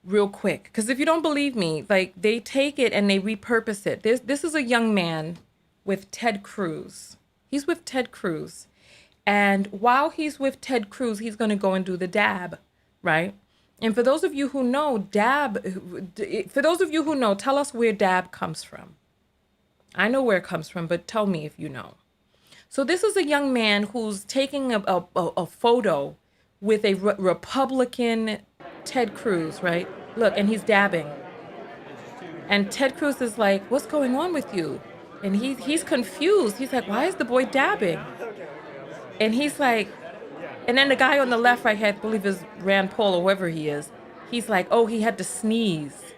A: Real quick, because if you don't believe me, like they take it and they repurpose it. This is a young man with Ted Cruz. He's with Ted Cruz. And while he's with Ted Cruz, he's going to go and do the dab, right? And for those of you who know, tell us where dab comes from. I know where it comes from, but tell me if you know. So this is a young man who's taking a photo with a Republican Ted Cruz, right? Look, and he's dabbing. And Ted Cruz is like, what's going on with you? And he's confused. He's like, why is the boy dabbing? And he's like, and then the guy on the left right here, I believe is Rand Paul or whoever he is, he's like, oh, he had to sneeze.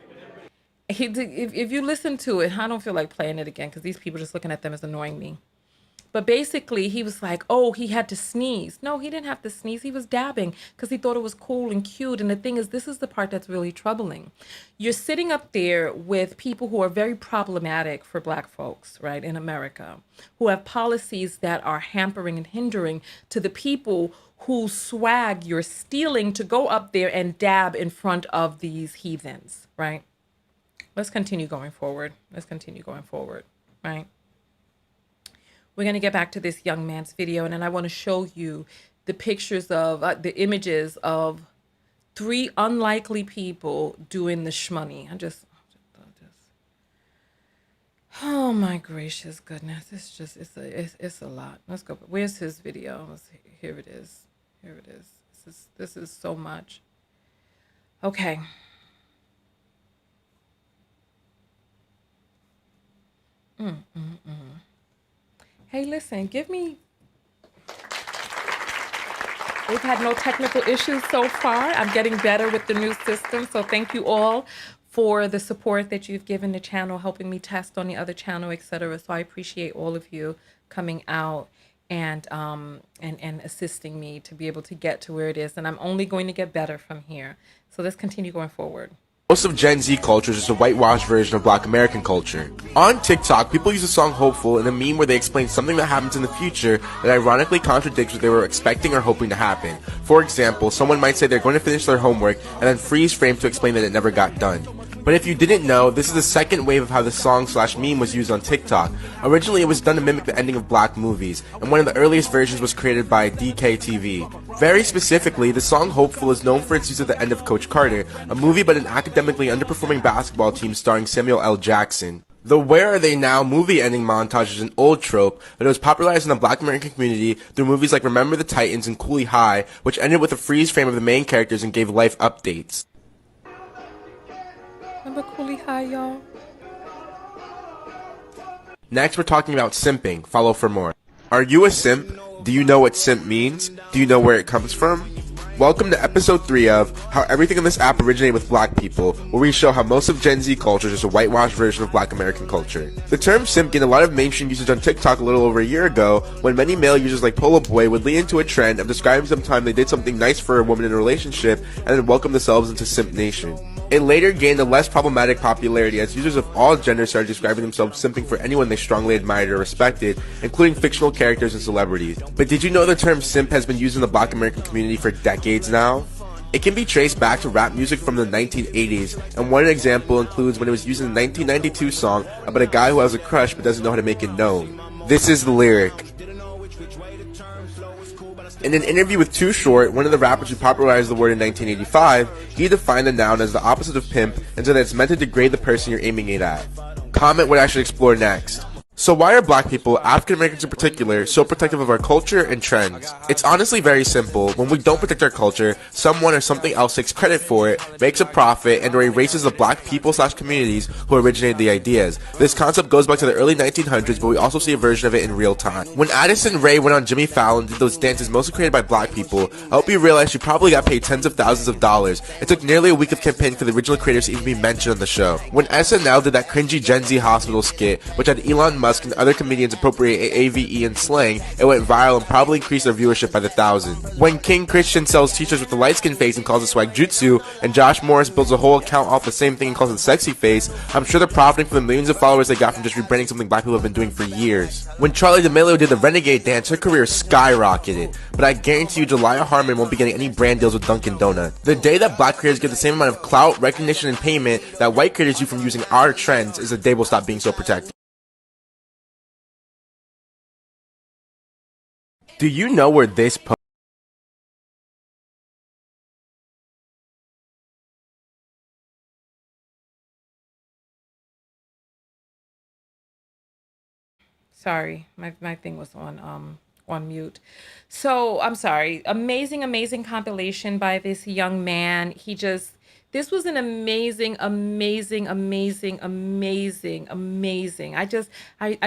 A: If you listen to it, I don't feel like playing it again because these people just looking at them is annoying me. But basically, he was like, oh, he had to sneeze. No, he didn't have to sneeze. He was dabbing because he thought it was cool and cute. And the thing is, this is the part that's really troubling. You're sitting up there with people who are very problematic for Black folks, right, in America, who have policies that are hampering and hindering to the people whose swag you're stealing to go up there and dab in front of these heathens, right? Let's continue going forward. Right? We're going to get back to this young man's video, and then I want to show you the pictures of, the images of 3 unlikely people doing the shmoney. Oh my gracious goodness. It's a lot. Let's go. Where's his video? Let's see. Here it is. Here it is. This is so much. Okay. Hey, listen, give me. We've had no technical issues so far. I'm getting better with the new system. So thank you all for the support that you've given the channel, helping me test on the other channel, etc. So I appreciate all of you coming out and assisting me to be able to get to where it is. And I'm only going to get better from here. So let's continue going forward.
F: Most of Gen Z culture is just a whitewashed version of Black American culture. On TikTok, people use the song Hopeful in a meme where they explain something that happens in the future that ironically contradicts what they were expecting or hoping to happen. For example, someone might say they're going to finish their homework and then freeze frame to explain that it never got done. But if you didn't know, this is the second wave of how the song/meme was used on TikTok. Originally, it was done to mimic the ending of Black movies, and one of the earliest versions was created by DKTV. Very specifically, the song Hopeful is known for its use at the end of Coach Carter, a movie about an academically underperforming basketball team starring Samuel L. Jackson. The Where Are They Now movie ending montage is an old trope, but it was popularized in the Black American community through movies like Remember the Titans and Cooley High, which ended with a freeze frame of the main characters and gave life updates.
A: Remember Cooley High, y'all?
F: Next, we're talking about simping. Follow for more. Are you a simp? Do you know what simp means? Do you know where it comes from? Welcome to episode 3 of How Everything in this App Originated with Black People, where we show how most of Gen Z culture is just a whitewashed version of Black American culture. The term simp gained a lot of mainstream usage on TikTok a little over a year ago, when many male users like Polo Boy would lean into a trend of describing sometime they did something nice for a woman in a relationship and then welcome themselves into Simp Nation. It later gained a less problematic popularity as users of all genders started describing themselves simping for anyone they strongly admired or respected, including fictional characters and celebrities. But did you know the term simp has been used in the Black American community for decades now? It can be traced back to rap music from the 1980s, and one example includes when it was used in the 1992 song about a guy who has a crush but doesn't know how to make it known. This is the lyric. In an interview with Too Short, one of the rappers who popularized the word in 1985, he defined the noun as the opposite of pimp and said that it's meant to degrade the person you're aiming it at. Comment what I should explore next. So why are Black people, African Americans in particular, so protective of our culture and trends? It's honestly very simple. When we don't protect our culture, someone or something else takes credit for it, makes a profit, and or erases the Black people/communities who originated the ideas. This concept goes back to the early 1900s, but we also see a version of it in real time. When Addison Rae went on Jimmy Fallon and did those dances mostly created by Black people, I hope you realize she probably got paid tens of thousands of dollars. It took nearly a week of campaigning for the original creators to even be mentioned on the show. When SNL did that cringy Gen Z hospital skit, which had Elon Musk and other comedians appropriate AVE and slang, it went viral and probably increased their viewership by the thousand. When King Christian sells t-shirts with the light skin face and calls it swag jutsu, and Josh Morris builds a whole account off the same thing and calls it sexy face, I'm sure they're profiting from the millions of followers they got from just rebranding something Black people have been doing for years. When Charli D'Amelio did the Renegade dance, her career skyrocketed, but I guarantee you Jelia Harmon won't be getting any brand deals with Dunkin' Donuts. The day that Black creators get the same amount of clout, recognition, and payment that white creators do from using our trends is the day we'll stop being so protected. Do you know where this post?
A: Sorry, my thing was on mute. So I'm sorry. Amazing compilation by this young man. This was an amazing. I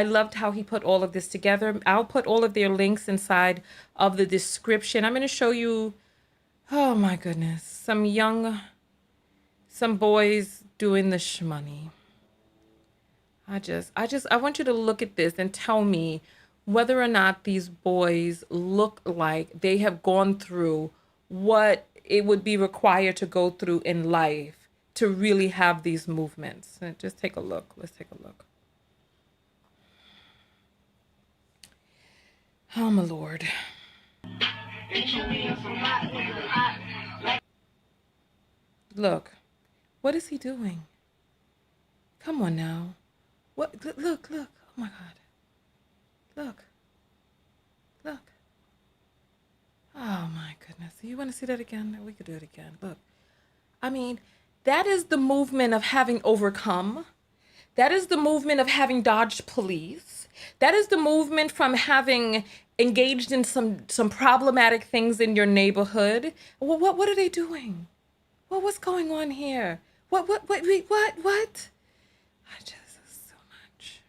A: loved how he put all of this together. I'll put all of their links inside of the description. I'm going to show you, oh my goodness, some boys doing the shmoney. I want you to look at this and tell me whether or not these boys look like they have gone through what it would be required to go through in life to really have these movements. And just take a look. Let's take a look. Oh, my Lord. Look, what is he doing? Come on now. What? Look. Oh, my God. Look. Oh, my goodness. You want to see that again? We could do it again. Look. I mean, that is the movement of having overcome. That is the movement of having dodged police. That is the movement from having engaged in some problematic things in your neighborhood. Well, what are they doing? Well, what's going on here? What? I just, this is too much.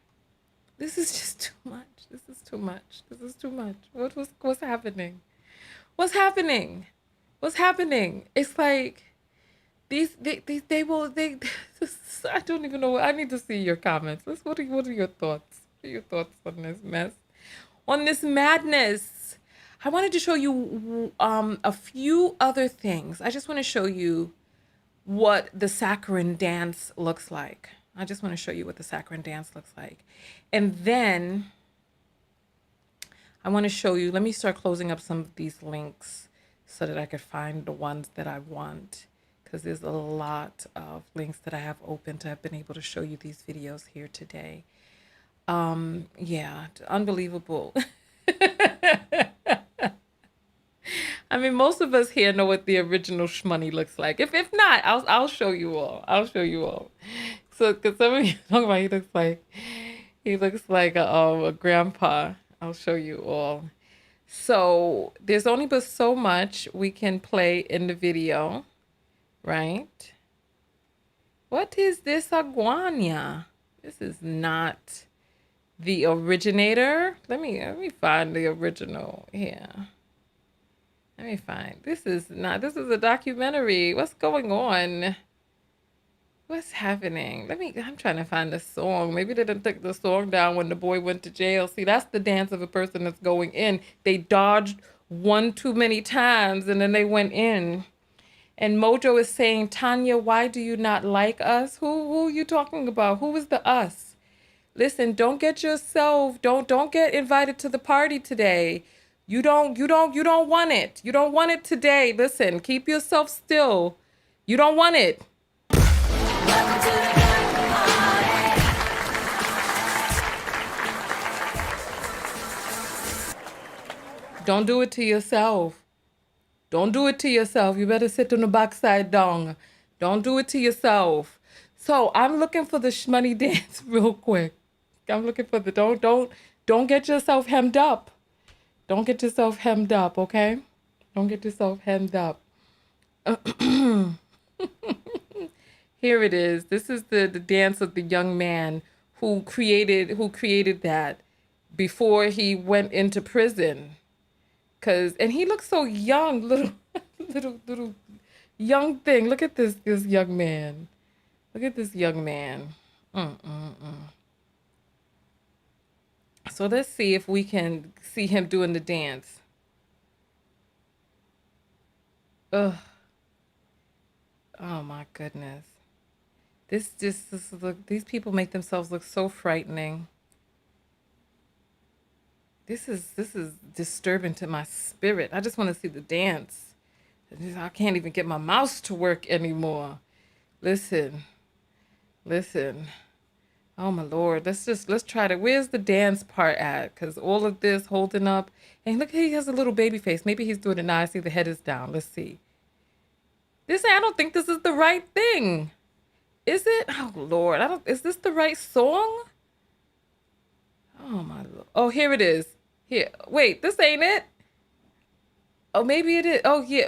A: This is just too much. This is too much. This is too much. What's happening? What's happening? What's happening? It's like they will I don't even know. I need to see your comments. What are your thoughts? What are your thoughts on this mess? On this madness? I wanted to show you a few other things. I just want to show you what the saccharine dance looks like. I just want to show you what the saccharine dance looks like. And then I want to show you, let me start closing up some of these links so that I could find the ones that I want, because there's a lot of links that I have open to have been able to show you these videos here today. Yeah, unbelievable. I mean, most of us here know what the original shmoney looks like. If not, I'll show you all. I'll show you all. So, because some of you talk about he looks like a grandpa. I'll show you all. So there's only but so much we can play in the video, right? What is this iguana? This is not the originator. Let me find the original here. Let me find. This is a documentary. What's going on? What's happening? I'm trying to find the song. Maybe they didn't take the song down when the boy went to jail. See, that's the dance of a person that's going in. They dodged one too many times and then they went in. And Mojo is saying, Tanya, why do you not like us? Who are you talking about? Who is the us? Listen, don't get invited to the party today. You don't want it. You don't want it today. Listen, keep yourself still. You don't want it. Don't do it to yourself. Don't do it to yourself. You better sit on the backside down. Don't do it to yourself. So I'm looking for the shmoney dance real quick. I'm looking for the don't get yourself hemmed up. Don't get yourself hemmed up, okay? Don't get yourself hemmed up. Here it is. This is the dance of the young man who created that before he went into prison. And he looks so young, little young thing. Look at this young man. Look at this young man. So let's see if we can see him doing the dance. Ugh. Oh my goodness. These people make themselves look so frightening. This is disturbing to my spirit. I just want to see the dance. I can't even get my mouse to work anymore. Listen. Oh my Lord. Let's try to. Where's the dance part at? Because all of this holding up. And look, he has a little baby face. Maybe he's doing it now. I see the head is down. Let's see. I don't think this is the right thing. Is it? Oh Lord. Is this the right song? Oh my Lord. Oh, here it is. Here. Wait, this ain't it? Oh, maybe it is. Oh yeah.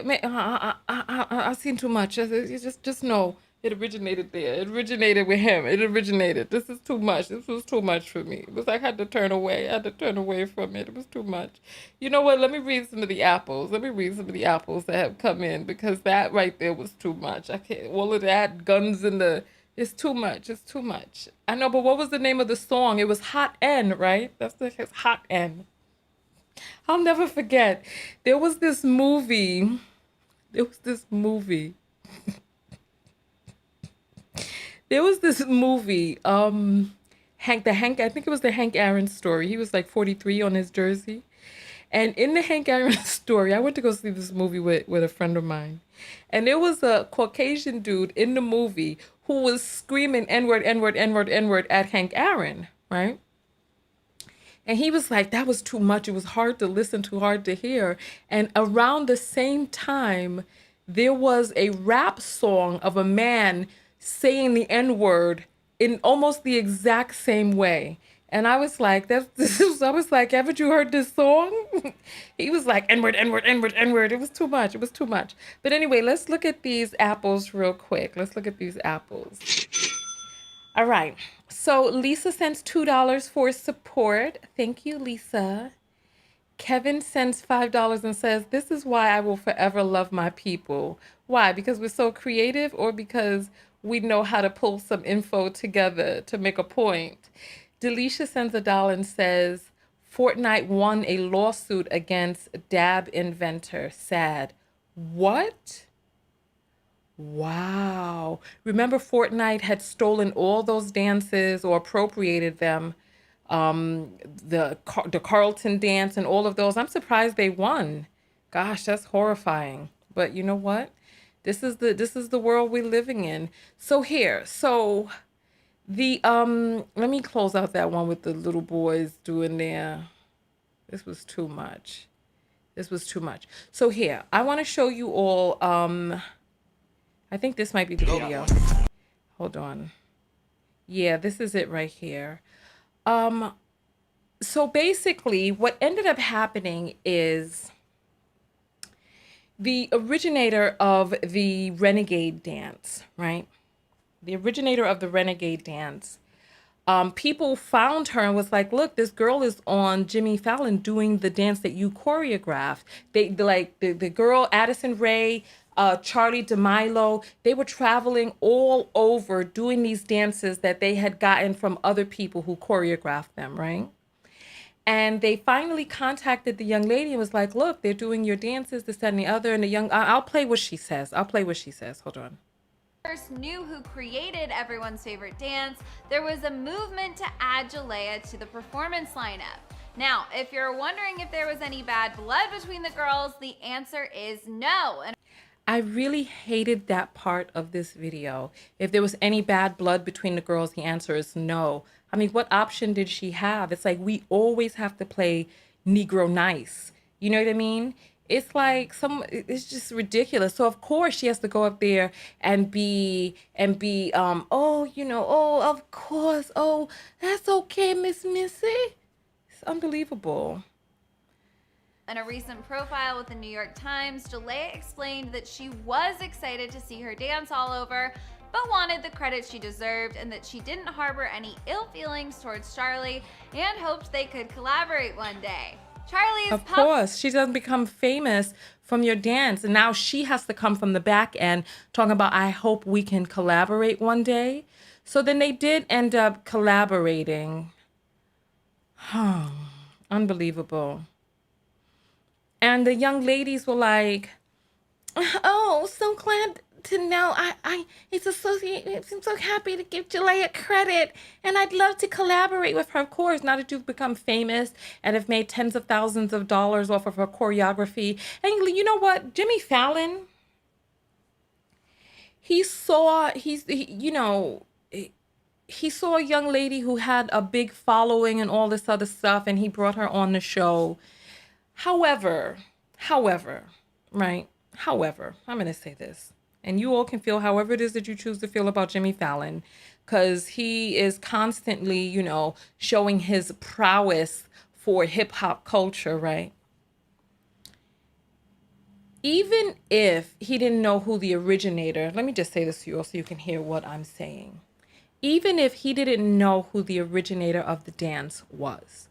A: I've seen too much. Just know. It originated there. It originated with him. It originated. This is too much. This was too much for me. It was like I had to turn away. I had to turn away from it. It was too much. You know what? Let me read some of the apples. Let me read some of the apples that have come in, because that right there was too much. I can't. All of that guns in the. It's too much. It's too much. I know, but what was the name of the song? It was Hot N, right? It's Hot N. I'll never forget. There was this movie. There was this movie, I think it was the Hank Aaron story. He was like 43 on his jersey. And in the Hank Aaron story, I went to go see this movie with a friend of mine. And there was a Caucasian dude in the movie who was screaming N-word, N-word, N-word, N-word at Hank Aaron, right? And he was like, that was too much. It was hard to listen to, hard to hear. And around the same time, there was a rap song of a man saying the N-word in almost the exact same way. And I was like, I was like, haven't you heard this song? He was like, N-word, N-word, N-word, N-word. It was too much. It was too much. But anyway, let's look at these apples real quick. Let's look at these apples. All right. So Lisa sends $2 for support. Thank you, Lisa. Kevin sends $5 and says, this is why I will forever love my people. Why? Because we're so creative, or because we know how to pull some info together to make a point? Delisha sends $1 and says, Fortnite won a lawsuit against dab inventor. Sad. What? Wow. Remember, Fortnite had stolen all those dances or appropriated them, the Carlton dance and all of those. I'm surprised they won. Gosh, that's horrifying. But you know what? This is the world we're living in. So let me close out that one with the little boys doing their. This was too much. So here, I want to show you all. I think this might be the video. Hold on. Yeah, this is it right here. So basically, what ended up happening is the originator of the renegade dance, right? The originator of the renegade dance. People found her and was like, look, this girl is on Jimmy Fallon doing the dance that you choreographed. The girl, Addison Rae, Charlie DeMilo, they were traveling all over doing these dances that they had gotten from other people who choreographed them, right? And they finally contacted the young lady and was like, look, they're doing your dances, this, that, and the other. And I'll play what she says. Hold on.
G: First knew who created everyone's favorite dance, there was a movement to add Jalea to the performance lineup. Now, if you're wondering if there was any bad blood between the girls, the answer is no. And
A: I really hated that part of this video. If there was any bad blood between the girls, the answer is no. I mean, what option did she have? It's like we always have to play Negro nice. You know what I mean? It's like it's just ridiculous. So of course she has to go up there and be of course, oh, that's okay, Miss Missy. It's unbelievable.
G: in a recent profile with the New York Times, Jalea explained that she was excited to see her dance all over, but wanted the credit she deserved, and that she didn't harbor any ill feelings towards Charlie and hoped they could collaborate one day. Charlie is
A: Of course, she doesn't become famous from your dance, and now she has to come from the back end talking about, I hope we can collaborate one day. So then they did end up collaborating. Unbelievable. And the young ladies were like, oh, so glad to know it's associated. I'm so happy to give Jalea credit, and I'd love to collaborate with her. Of course, now that you've become famous and have made tens of thousands of dollars off of her choreography. And you know what? Jimmy Fallon, he saw a young lady who had a big following and all this other stuff, and he brought her on the show. However, right? However, I'm going to say this, and you all can feel however it is that you choose to feel about Jimmy Fallon, because he is constantly, showing his prowess for hip hop culture, right? Even if he didn't know who the originator, let me just say this to you all so you can hear what I'm saying. Even if he didn't know who the originator of the dance was,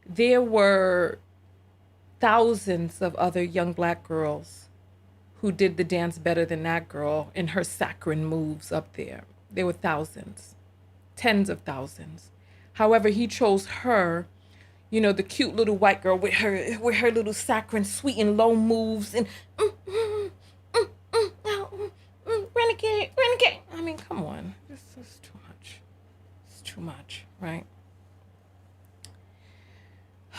A: there were thousands of other young Black girls who did the dance better than that girl in her saccharine moves up there. There were thousands, tens of thousands. However, he chose her, the cute little white girl with her little saccharine, sweet and low moves and renegade. I mean, come on, this is too much. It's too much, right?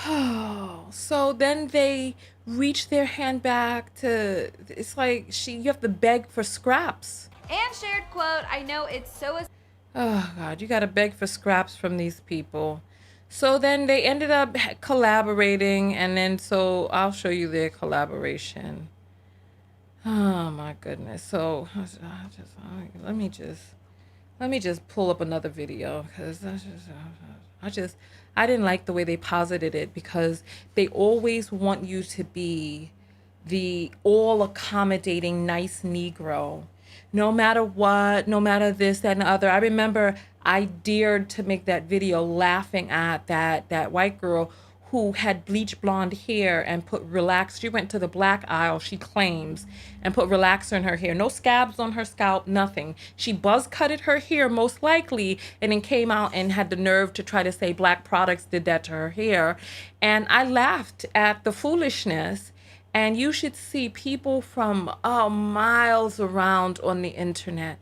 A: Oh, so then they reach their hand back to, it's like you have to beg for scraps.
G: And shared, quote, I know it's so...
A: Oh, God, you got to beg for scraps from these people. So then they ended up collaborating, and then so I'll show you their collaboration. Oh, my goodness. So let me just Let me just pull up another video because I didn't like the way they posited it because they always want you to be the all accommodating nice Negro. No matter what, no matter this, that, and the other. I remember I dared to make that video laughing at that white girl who had bleach blonde hair and put relax. She went to the black aisle, she claims, and put relaxer in her hair. No scabs on her scalp, nothing. She buzz cutted her hair most likely and then came out and had the nerve to try to say black products did that to her hair. And I laughed at the foolishness. And you should see people from miles around on the internet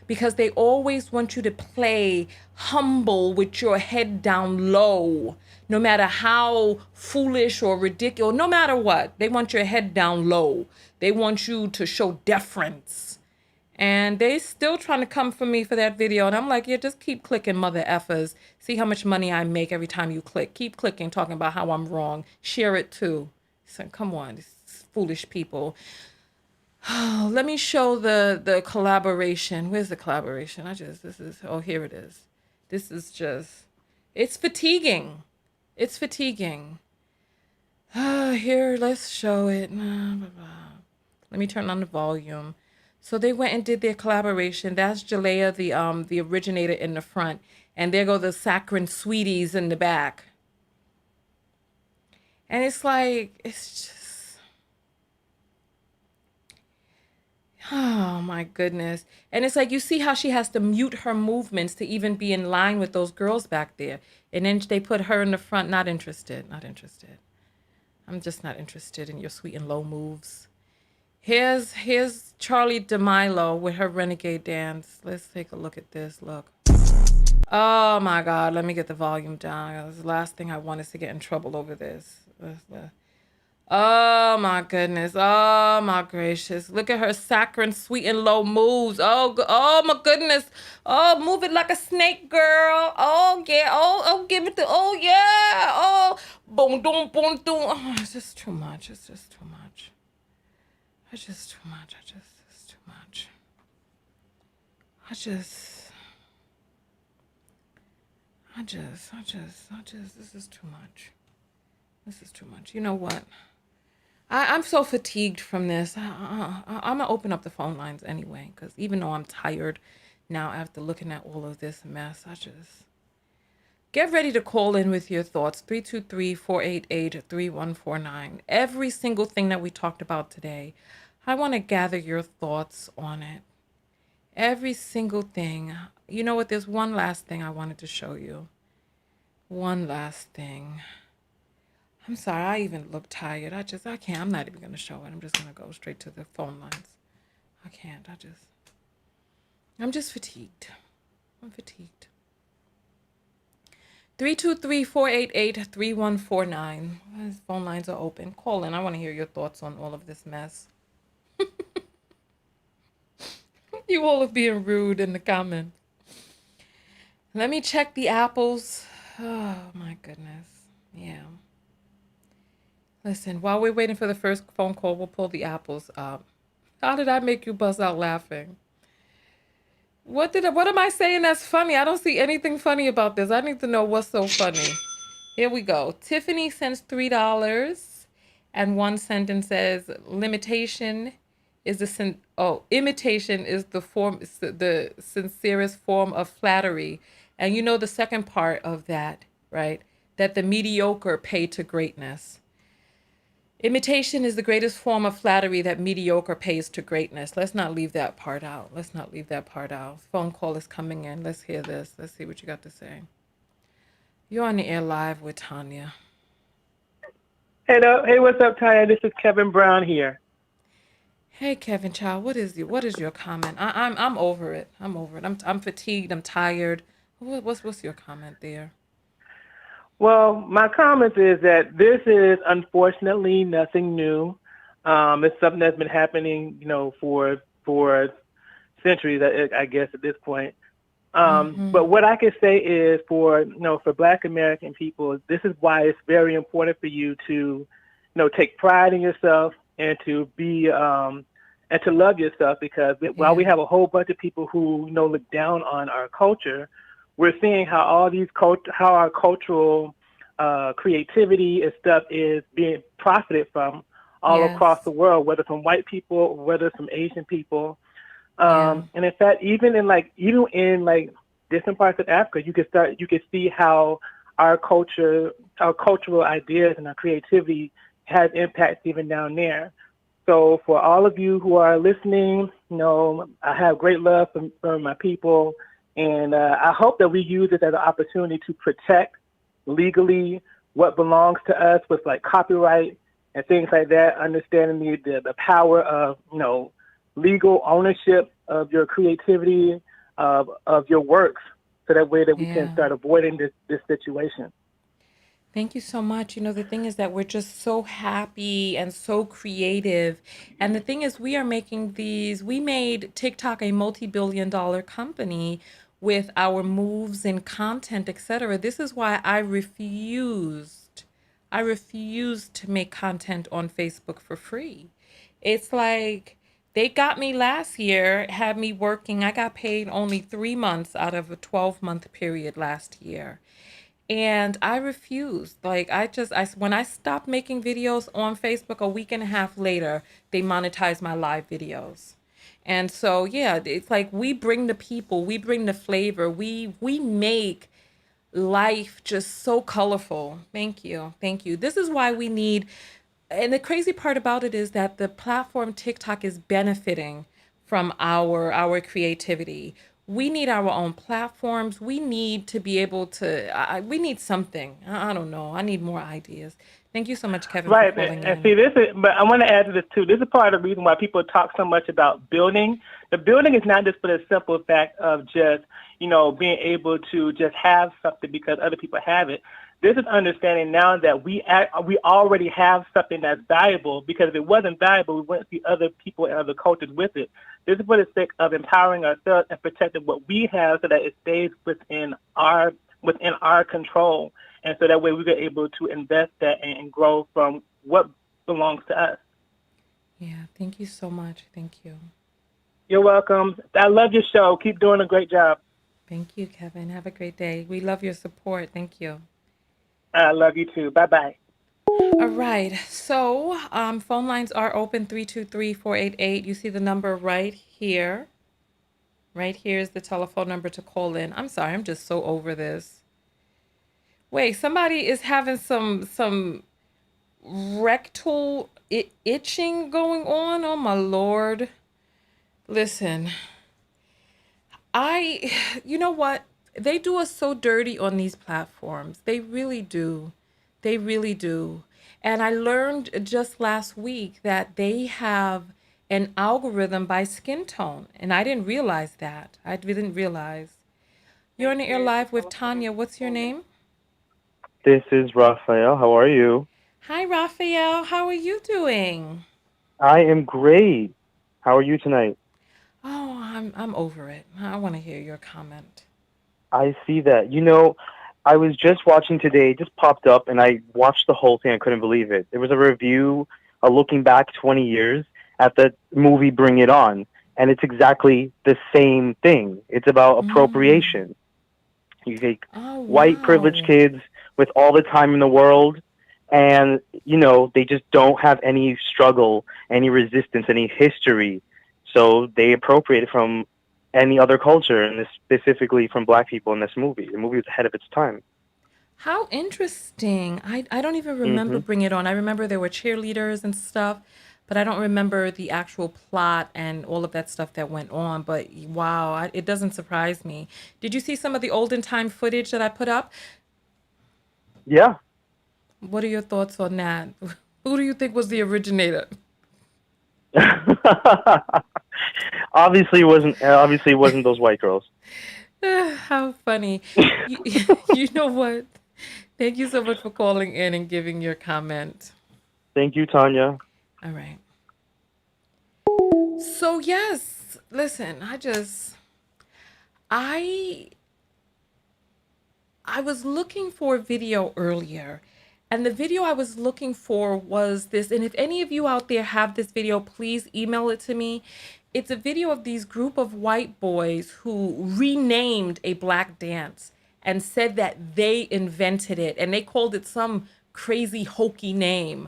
A: because they always want you to play humble with your head down low, no matter how foolish or ridiculous, no matter what. They want your head down low. They want you to show deference. And they still trying to come for me for that video. And I'm like, yeah, just keep clicking, mother effers. See how much money I make every time you click. Keep clicking, talking about how I'm wrong. Share it too. So come on, these foolish people. Oh, let me show the collaboration. Where's the collaboration? Here it is. This is just, it's fatiguing. It's fatiguing. Here, let's show it. Let me turn on the volume. So they went and did their collaboration. That's Jalea, the originator in the front. And there go the saccharine sweeties in the back. And it's like, it's just, oh my goodness. And it's like, you see how she has to mute her movements to even be in line with those girls back there. And then they put her in the front. Not interested, not interested. I'm just not interested in your sweet and low moves. Here's Charlie DeMilo with her renegade dance. Let's take a look at this. Look. Oh my God. Let me get the volume down. The last thing I want is to get in trouble over this. Oh my goodness. Oh my gracious. Look at her saccharine sweet and low moves. Oh my goodness. Oh, move it like a snake, girl. Oh yeah. Oh, give it the, oh yeah. Oh, boom, boom, boom, boom. Oh, it's just too much. It's just too much. It's just too much. It's too much. This is too much. This is too much. You know what? I'm so fatigued from this. I'm going to open up the phone lines anyway, because even though I'm tired now after looking at all of this mess, get ready to call in with your thoughts. 323-488-3149. Every single thing that we talked about today, I want to gather your thoughts on it. Every single thing. You know what? There's one last thing I wanted to show you. One last thing. I'm sorry, I even look tired. I can't. I'm not even going to show it. I'm just going to go straight to the phone lines. I can't. I'm just fatigued. I'm fatigued. 323-488-3149. His phone lines are open. Call in. I want to hear your thoughts on all of this mess. You all are being rude in the comments. Let me check the apples. Oh, my goodness. Yeah. Listen, while we're waiting for the first phone call, we'll pull the apples up. How did I make you bust out laughing? What am I saying that's funny? I don't see anything funny about this. I need to know what's so funny. Here we go. Tiffany sends $3.01 and says, imitation is the sincerest form of flattery. And you know the second part of that, right? That the mediocre pay to greatness. Imitation is the greatest form of flattery that mediocre pays to greatness. Let's not leave that part out. Phone call is coming in. Let's hear this. Let's see what you got to say. You're on the air live with Tanya.
H: Hello. Hey, what's up, Tanya? This is Kevin Brown here.
A: Hey, Kevin, child. What is your comment? I'm over it. I'm fatigued. I'm tired. What's your comment there?
H: Well, my comment is that this is unfortunately nothing new. It's something that's been happening, for centuries, I guess, at this point. But what I can say is for Black American people, this is why it's very important for you to, take pride in yourself and to be, and and to love yourself, because while we
A: Yeah.
H: have a whole bunch of people who look down on our culture, we're seeing how how our cultural creativity and stuff is being profited from all across
A: Yes.
H: the world, whether from white people, whether from Asian people.
A: Yeah.
H: And in fact, even in different parts of Africa, you can see how our culture, our cultural ideas, and our creativity has impacts even down there. So for all of you who are listening, I have great love for my people, and I hope that we use this as an opportunity to protect legally what belongs to us with like copyright and things like that. Understanding the power of legal ownership of your creativity, of your works, so that way that we can
A: Yeah.
H: start avoiding this situation.
A: Thank you so much. The thing is that we're just so happy and so creative. And the thing is, we made TikTok a multi-billion-dollar company with our moves and content, etc. This is why I refused to make content on Facebook for free. It's like they got me last year, had me working. I got paid only 3 months out of a 12-month period last year. And I refused. Like when I stopped making videos on Facebook a week and a half later, they monetized my live videos. And so yeah, it's like we bring the people, we bring the flavor, we make life just so colorful. Thank you. Thank you. This is why we need, and the crazy part about it is that the platform TikTok is benefiting from our creativity. We need our own platforms. We need to be able to we need something. I don't know. I need more ideas. Thank you so much, Kevin, for
H: Right,
A: calling
H: and
A: in.
H: see, but I want to add to this too. This is part of the reason why people talk so much about building. The building is not just for the simple fact of just being able to just have something because other people have it. This is understanding now that we already have something that's valuable, because if it wasn't valuable, we wouldn't see other people and other cultures with it. This is for the sake of empowering ourselves and protecting what we have, so that it stays within our control, and so that way we're able to invest that and grow from what belongs to us.
A: Yeah, thank you so much. Thank you.
H: You're welcome. I love your show. Keep doing a great job.
A: Thank you, Kevin. Have a great day. We love your support. Thank you.
H: I love you too. Bye bye.
A: All right. So, phone lines are open 323-488. You see the number right here. Right here is the telephone number to call in. I'm sorry, I'm just so over this. Wait, somebody is having some rectal itching going on. Oh my Lord. Listen, you know what? They do us so dirty on these platforms. They really do. They really do. And I learned just last week that they have an algorithm by skin tone. And I didn't realize that. I didn't realize. You're on the air live with Tanya. What's your name?
I: This is Raphael. How are you?
A: Hi, Raphael. How are you doing?
I: I am great. How are you tonight?
A: Oh, I'm over it. I want to hear your comment.
I: I see that. I was just watching today, it just popped up, and I watched the whole thing. I couldn't believe it. There was a review looking back 20 years at the movie Bring It On, and it's exactly the same thing. It's about appropriation. You take
A: Oh,
I: white privileged
A: wow.
I: kids with all the time in the world, and they just don't have any struggle, any resistance, any history, so they appropriate it from any other culture, and this specifically from black people in this movie. The movie was ahead of its time.
A: How interesting. I don't even remember
I: Hmm.
A: Bring It On. I remember there were cheerleaders and stuff, but I don't remember the actual plot and all of that stuff that went on. But wow, it doesn't surprise me. Did you see some of the olden time footage that I put up?
I: Yeah.
A: What are your thoughts on that? Who do you think was the originator?
I: Obviously it wasn't those white girls.
A: How funny. You, you know what? Thank you so much for calling in and giving your comment.
I: Thank you, Tanya.
A: All right. So yes, listen, I I was looking for a video earlier, And the video I was looking for was this. And if any of you out there have this video, please email it to me. It's a video of these group of white boys who renamed a black dance and said that they invented it. And they called it some crazy hokey name.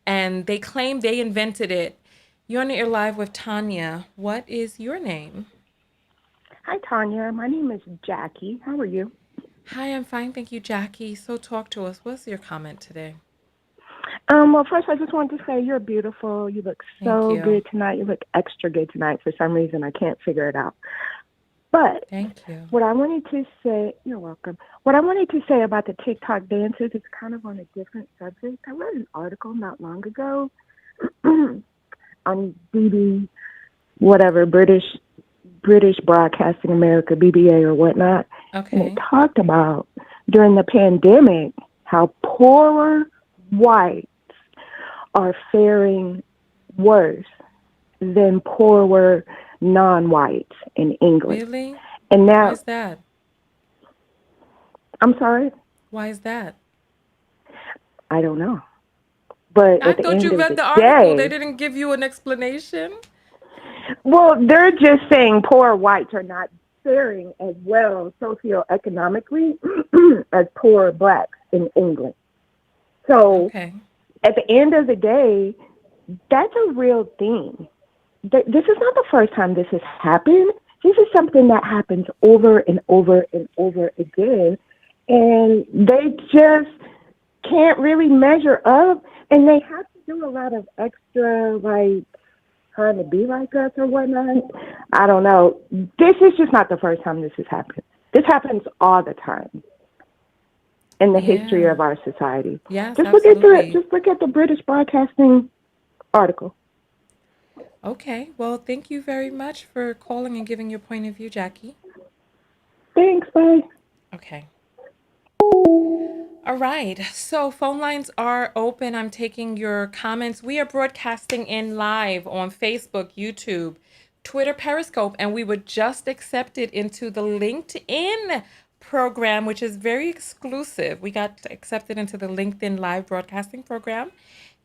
A: And they claim they invented it. You're on the air live with Tanya. What is your name?
J: Hi, Tanya. My name is Jackie. How are you?
A: Hi, I'm fine. Thank you, Jackie. So talk to us. What's your comment today?
J: Well, first, I just wanted to say you're beautiful. You look
A: Thank
J: so
A: you.
J: good tonight. You look extra good tonight. For some reason, I can't figure it out. But
A: Thank you.
J: what I wanted to say, you're welcome. What I wanted to say about the TikTok dances is kind of on a different subject. I read an article not long ago on whatever, British Broadcasting America, BBA or whatnot. And
A: Okay.
J: it talked about during the pandemic how poorer whites are faring worse than poorer non-whites in England.
A: Really?
J: And
A: Why
J: now,
A: is that?
J: I'm sorry,
A: Why is that?
J: I don't know. But
A: I
J: at the
A: thought
J: end
A: you
J: of
A: read
J: the
A: the article. They
J: day,
A: didn't give you an explanation.
J: well, they're just saying poor whites are not faring as well socioeconomically as poor blacks in England. So
A: Okay.
J: at the end of the day, that's a real thing. This is not the first time this has happened. This is something that happens over and over and over again. And they just can't really measure up. And they have to do a lot of extra, like, trying to be like us or whatnot. I don't know. This is just not the first time this has happened. This happens all the time in the history
A: Yeah.
J: of our society.
A: Yes,
J: Just
A: absolutely.
J: look at the British Broadcasting article.
A: Okay. Well, thank you very much for calling and giving your point of view, Jackie.
J: Thanks, bye.
A: Okay. All right. So phone lines are open. I'm taking your comments. We are broadcasting in live on Facebook, YouTube, Twitter, Periscope, and we were just accepted into the LinkedIn program, which is very exclusive. We got accepted into the LinkedIn live broadcasting program.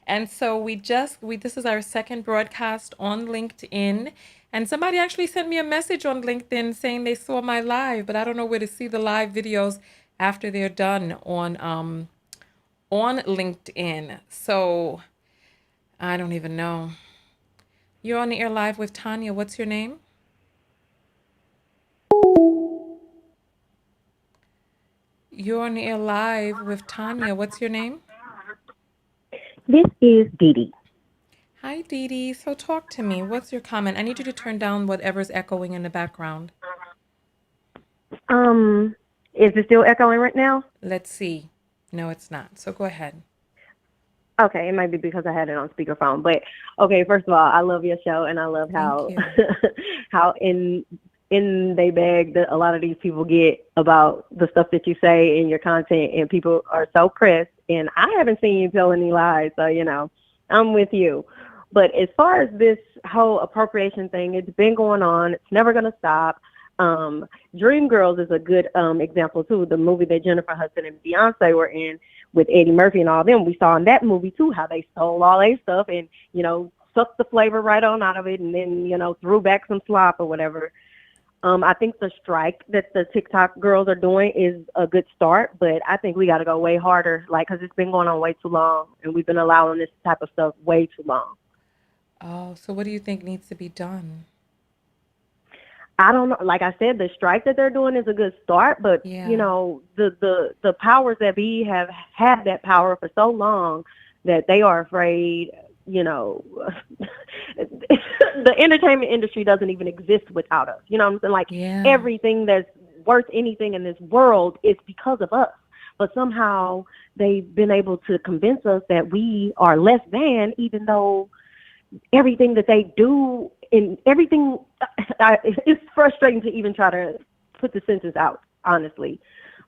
A: And so this is our second broadcast on LinkedIn. And somebody actually sent me a message on LinkedIn saying they saw my live, but I don't know where to see the live videos after they're done on LinkedIn. So I don't even know. You're on the air live with Tanya. What's your name? You're on the air live with Tanya. What's your name?
J: This is Dee Dee.
A: Hi, Dee Dee. So talk to me. What's your comment? I need you to turn down whatever's echoing in the background.
J: Is it still echoing right now?
A: Let's see. No, it's not. So go ahead.
J: Okay, it might be because I had it on speakerphone. But okay, first of all, I love your show, and I love
A: Thank
J: how
A: you.
J: how in they bag that a lot of these people get about the stuff that you say in your content, and people are so pressed. And I haven't seen you tell any lies, so I'm with you. But as far as this whole appropriation thing, it's been going on. It's never going to stop. Dreamgirls is a good example too. The movie that Jennifer Hudson and Beyonce were in with Eddie Murphy and all them. We saw in that movie too how they stole all their stuff and sucked the flavor right on out of it, and then threw back some slop or whatever. I think the strike that the TikTok girls are doing is a good start, but I think we got to go way harder, because it's been going on way too long, and we've been allowing this type of stuff way too long.
A: Oh, so what do you think needs to be done?
J: I don't know. Like I said, the strike that they're doing is a good start, but
A: Yeah.
J: The powers that be have had that power for so long that they are afraid. The entertainment industry doesn't even exist without us. You know what I'm saying? Like
A: Yeah.
J: everything that's worth anything in this world is because of us. But somehow they've been able to convince us that we are less than, even though everything that they do in everything, it's frustrating to even try to put the sentence out, honestly.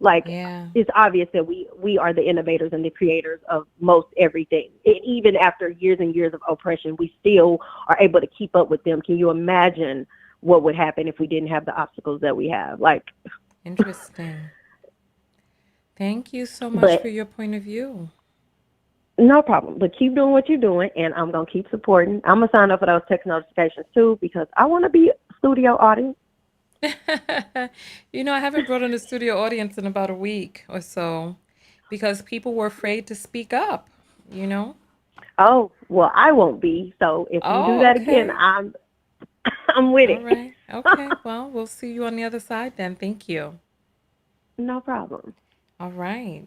A: Yeah.
J: It's obvious that we are the innovators and the creators of most everything. And even after years and years of oppression, we still are able to keep up with them. Can you imagine what would happen if we didn't have the obstacles that we have?
A: Interesting. Thank you so much
J: But
A: for your point of view.
J: No problem. But keep doing what you're doing, and I'm going to keep supporting. I'm going to sign up for those text notifications, too, because I want to be studio audience.
A: You know, I haven't brought in a studio audience in about a week or so because people were afraid to speak up, you know?
J: Oh, well, I won't be. So if you do
A: Oh,
J: that again,
A: okay.
J: I'm with
A: All
J: it.
A: right. Okay. Well, we'll see you on the other side then. Thank you.
J: No problem.
A: All right.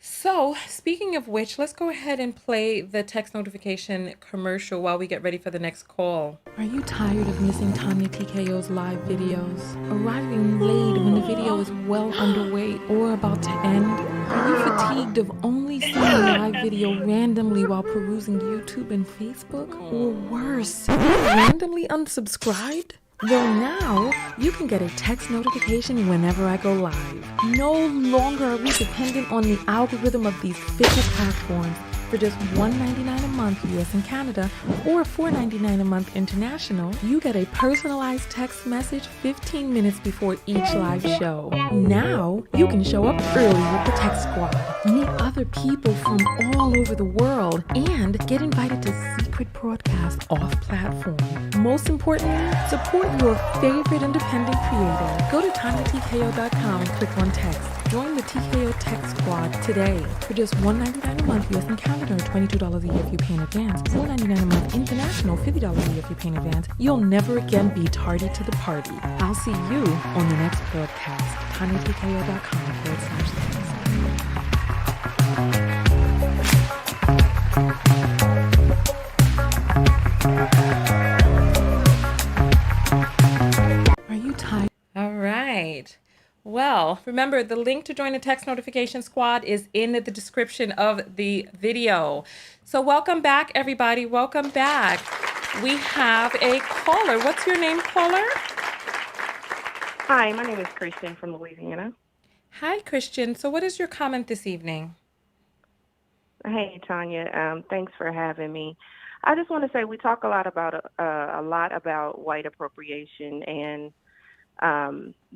A: So, speaking of which, let's go ahead and play the text notification commercial while we get ready for the next call. Are you tired of missing Tanya TKO's live videos? Arriving late when the video is well underway or about to end? Are you fatigued of only seeing a live video randomly while perusing YouTube and Facebook? Or worse, randomly unsubscribed? Well, now you can get a text notification whenever I go live. No longer are we dependent on the algorithm of these fickle platforms. For just $1.99 a month US and Canada or $4.99 a month international, you get a personalized text message 15 minutes before each live show. Now you can show up early with the Text Squad, meet other people from all over the world, and get invited to secret broadcasts off platform. Most importantly, support your favorite independent creator. Go to tinytko.com and click on text. Join the TKO Text Squad today. For just $1.99 a month US and Canada, or $22 a year if you pay in advance, $4.99 a month international, $50 a year if you pay in advance, you'll never again be tardy to the party. I'll see you on the next broadcast. tinytko.com/text. Are you tired? All right. Well, remember, the link to join the text notification squad is in the description of the video. So welcome back, everybody. Welcome back. We have a caller. What's your name, caller?
K: Hi, my name is Christian from Louisiana.
A: Hi, Christian. So what is your comment this evening?
K: Hey, Tanya. Thanks for having me. I just want to say we talk a lot about white appropriation, and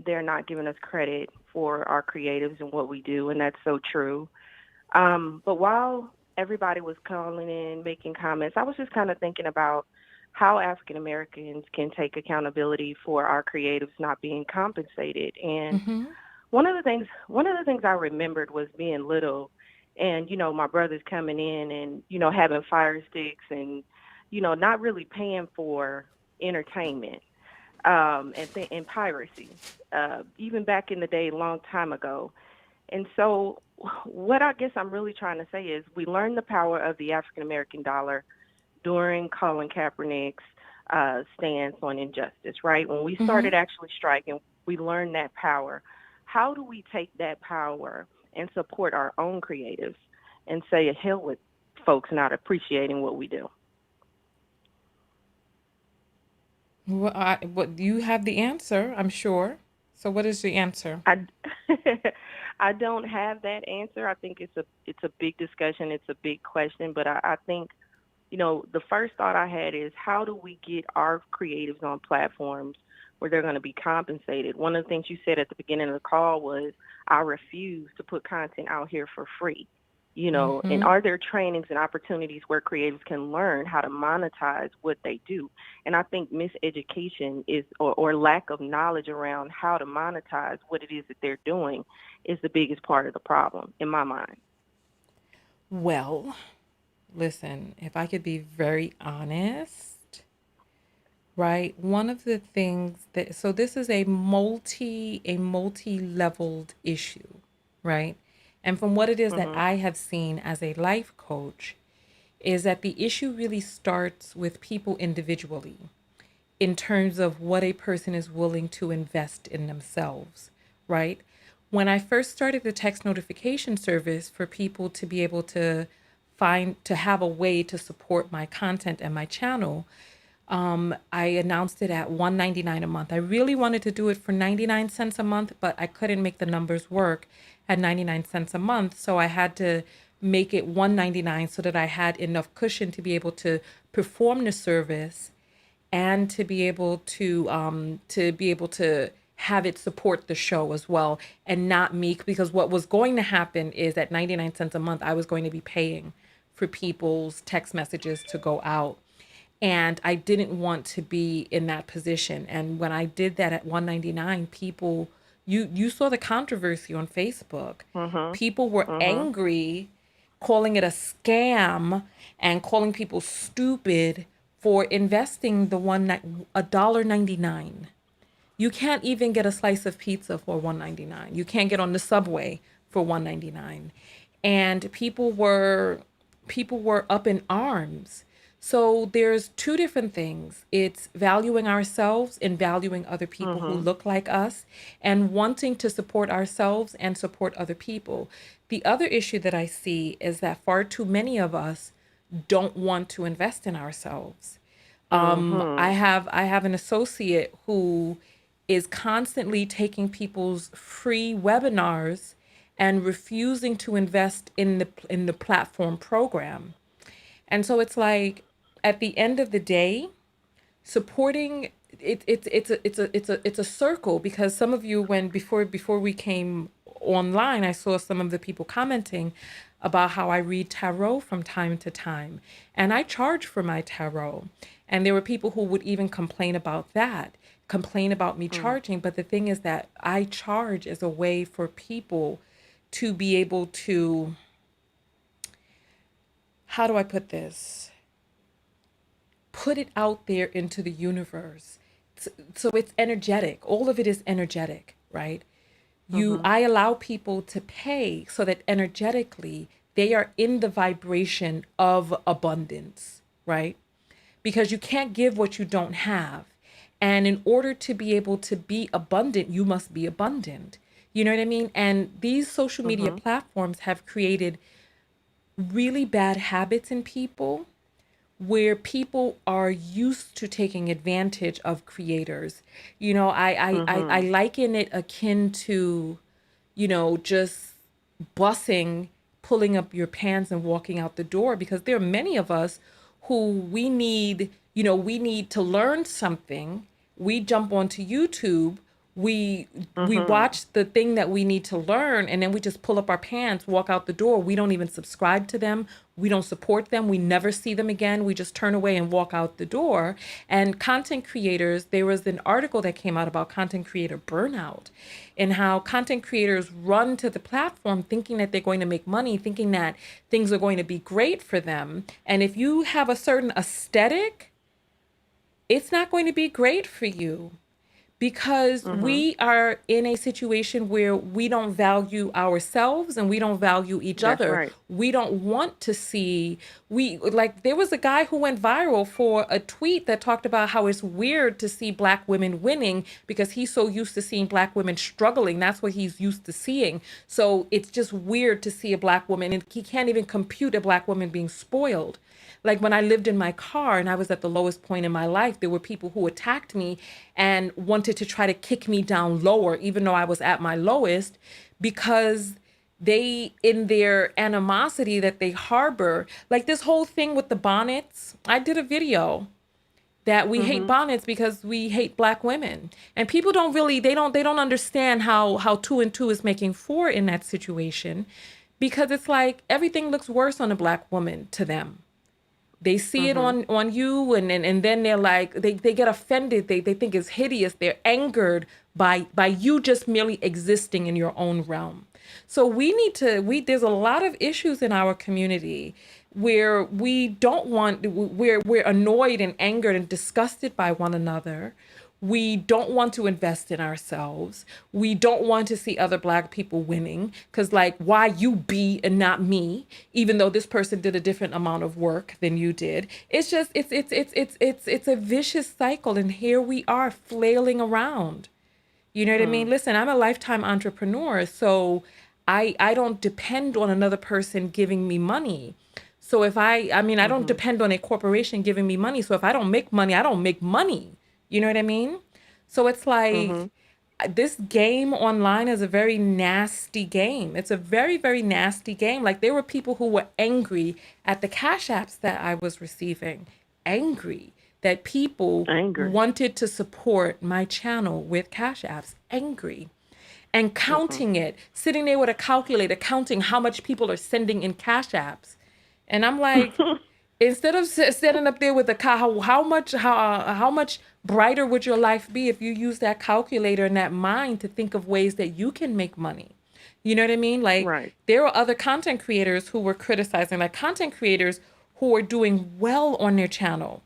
K: they're not giving us credit for our creatives and what we do, and that's so true. But while everybody was calling in, making comments, I was just kind of thinking about how African Americans can take accountability for our creatives not being compensated. And one of the things I remembered was being little, and my brothers coming in and having fire sticks and not really paying for entertainment. And piracy, even back in the day, a long time ago. And so what I guess I'm really trying to say is we learned the power of the African-American dollar during Colin Kaepernick's stance on injustice, right? When we started actually striking, we learned that power. How do we take that power and support our own creatives and say, hell with folks not appreciating what we do?
A: Well, you have the answer, I'm sure. So what is the answer?
K: I don't have that answer. I think it's a big discussion. It's a big question. But I think, the first thought I had is how do we get our creatives on platforms where they're going to be compensated? One of the things you said at the beginning of the call was, I refuse to put content out here for free. And are there trainings and opportunities where creatives can learn how to monetize what they do? And I think miseducation is, or lack of knowledge around how to monetize what it is that they're doing is the biggest part of the problem in my mind.
A: Well, listen, if I could be very honest, right? One of the things so this is a multi-leveled issue, right? And from what it is that I have seen as a life coach is that the issue really starts with people individually in terms of what a person is willing to invest in themselves, right? When I first started the text notification service for people to be able to have a way to support my content and my channel, I announced it at $1.99 a month. I really wanted to do it for 99 cents a month, but I couldn't make the numbers work at 99 cents a month. So I had to make it $1.99 so that I had enough cushion to be able to perform the service and to be able to have it support the show as well and not me, because what was going to happen is at 99 cents a month, I was going to be paying for people's text messages to go out. And I didn't want to be in that position. And when I did that at 199, people, you saw the controversy on Facebook. People were angry, calling it a scam and calling people stupid for investing a $1.99. You can't even get a slice of pizza for $1.99. You can't get on the subway for $1.99. And people were up in arms. So there's two different things. It's valuing ourselves and valuing other people who look like us, and wanting to support ourselves and support other people. The other issue that I see is that far too many of us don't want to invest in ourselves. I have an associate who is constantly taking people's free webinars and refusing to invest in the platform program. And so it's like, at the end of the day, supporting it's a circle, because some of you, before we came online, I saw some of the people commenting about how I read tarot from time to time, and I charge for my tarot. And there were people who would even complain about me charging. But the thing is that I charge as a way for people to be able to, how do I put this? Put it out there into the universe. So it's energetic. All of it is energetic, right? I allow people to pay so that energetically they are in the vibration of abundance, right? Because you can't give what you don't have. And in order to be able to be abundant, you must be abundant. You know what I mean? And these social media platforms have created really bad habits in people, where people are used to taking advantage of creators. I liken it akin to, just busing, pulling up your pants and walking out the door, because there are many of us who we need to learn something. We jump onto YouTube, we watch the thing that we need to learn, and then we just pull up our pants, walk out the door. We don't even subscribe to them. We don't support them. We never see them again. We just turn away and walk out the door. And content creators, there was an article that came out about content creator burnout, and how content creators run to the platform thinking that they're going to make money, thinking that things are going to be great for them. And if you have a certain aesthetic, it's not going to be great for you, because we are in a situation where we don't value ourselves and we don't value each other.
K: right.
A: We don't want to see, there was a guy who went viral for a tweet that talked about how it's weird to see Black women winning, because he's so used to seeing Black women struggling. That's what he's used to seeing. So it's just weird to see a Black woman, and he can't even compute a Black woman being spoiled. Like when I lived in my car and I was at the lowest point in my life, there were people who attacked me and wanted to try to kick me down lower, even though I was at my lowest, because they, in their animosity that they harbor, like this whole thing with the bonnets. I did a video that we hate bonnets because we hate Black women. And people don't really, they don't understand how 2 and 2 is making 4 in that situation, because it's like everything looks worse on a Black woman to them. They see it on you, and then they're like, they get offended. They think it's hideous. They're angered by you just merely existing in your own realm. So there's a lot of issues in our community where we're annoyed and angered and disgusted by one another. We don't want to invest in ourselves. We don't want to see other Black people winning, because like, why you be and not me, even though this person did a different amount of work than you did. It's just, it's a vicious cycle. And here we are flailing around. You know what I mean? Listen, I'm a lifetime entrepreneur, so I don't depend on another person giving me money. So if I don't depend on a corporation giving me money. So if I don't make money, I don't make money. You know what I mean? So it's like, this game online is a very nasty game. It's a very, very nasty game. Like, there were people who were angry at the cash apps that I was receiving. Angry. that people
K: Angry.
A: wanted to support my channel with Cash Apps. Angry. And counting it, sitting there with a calculator, counting how much people are sending in Cash Apps. And I'm like, instead of standing up there with the how much brighter would your life be if you use that calculator and that mind to think of ways that you can make money? You know what I mean? Like,
K: Right.
A: there were other content creators who were criticizing, like content creators who are doing well on their channel.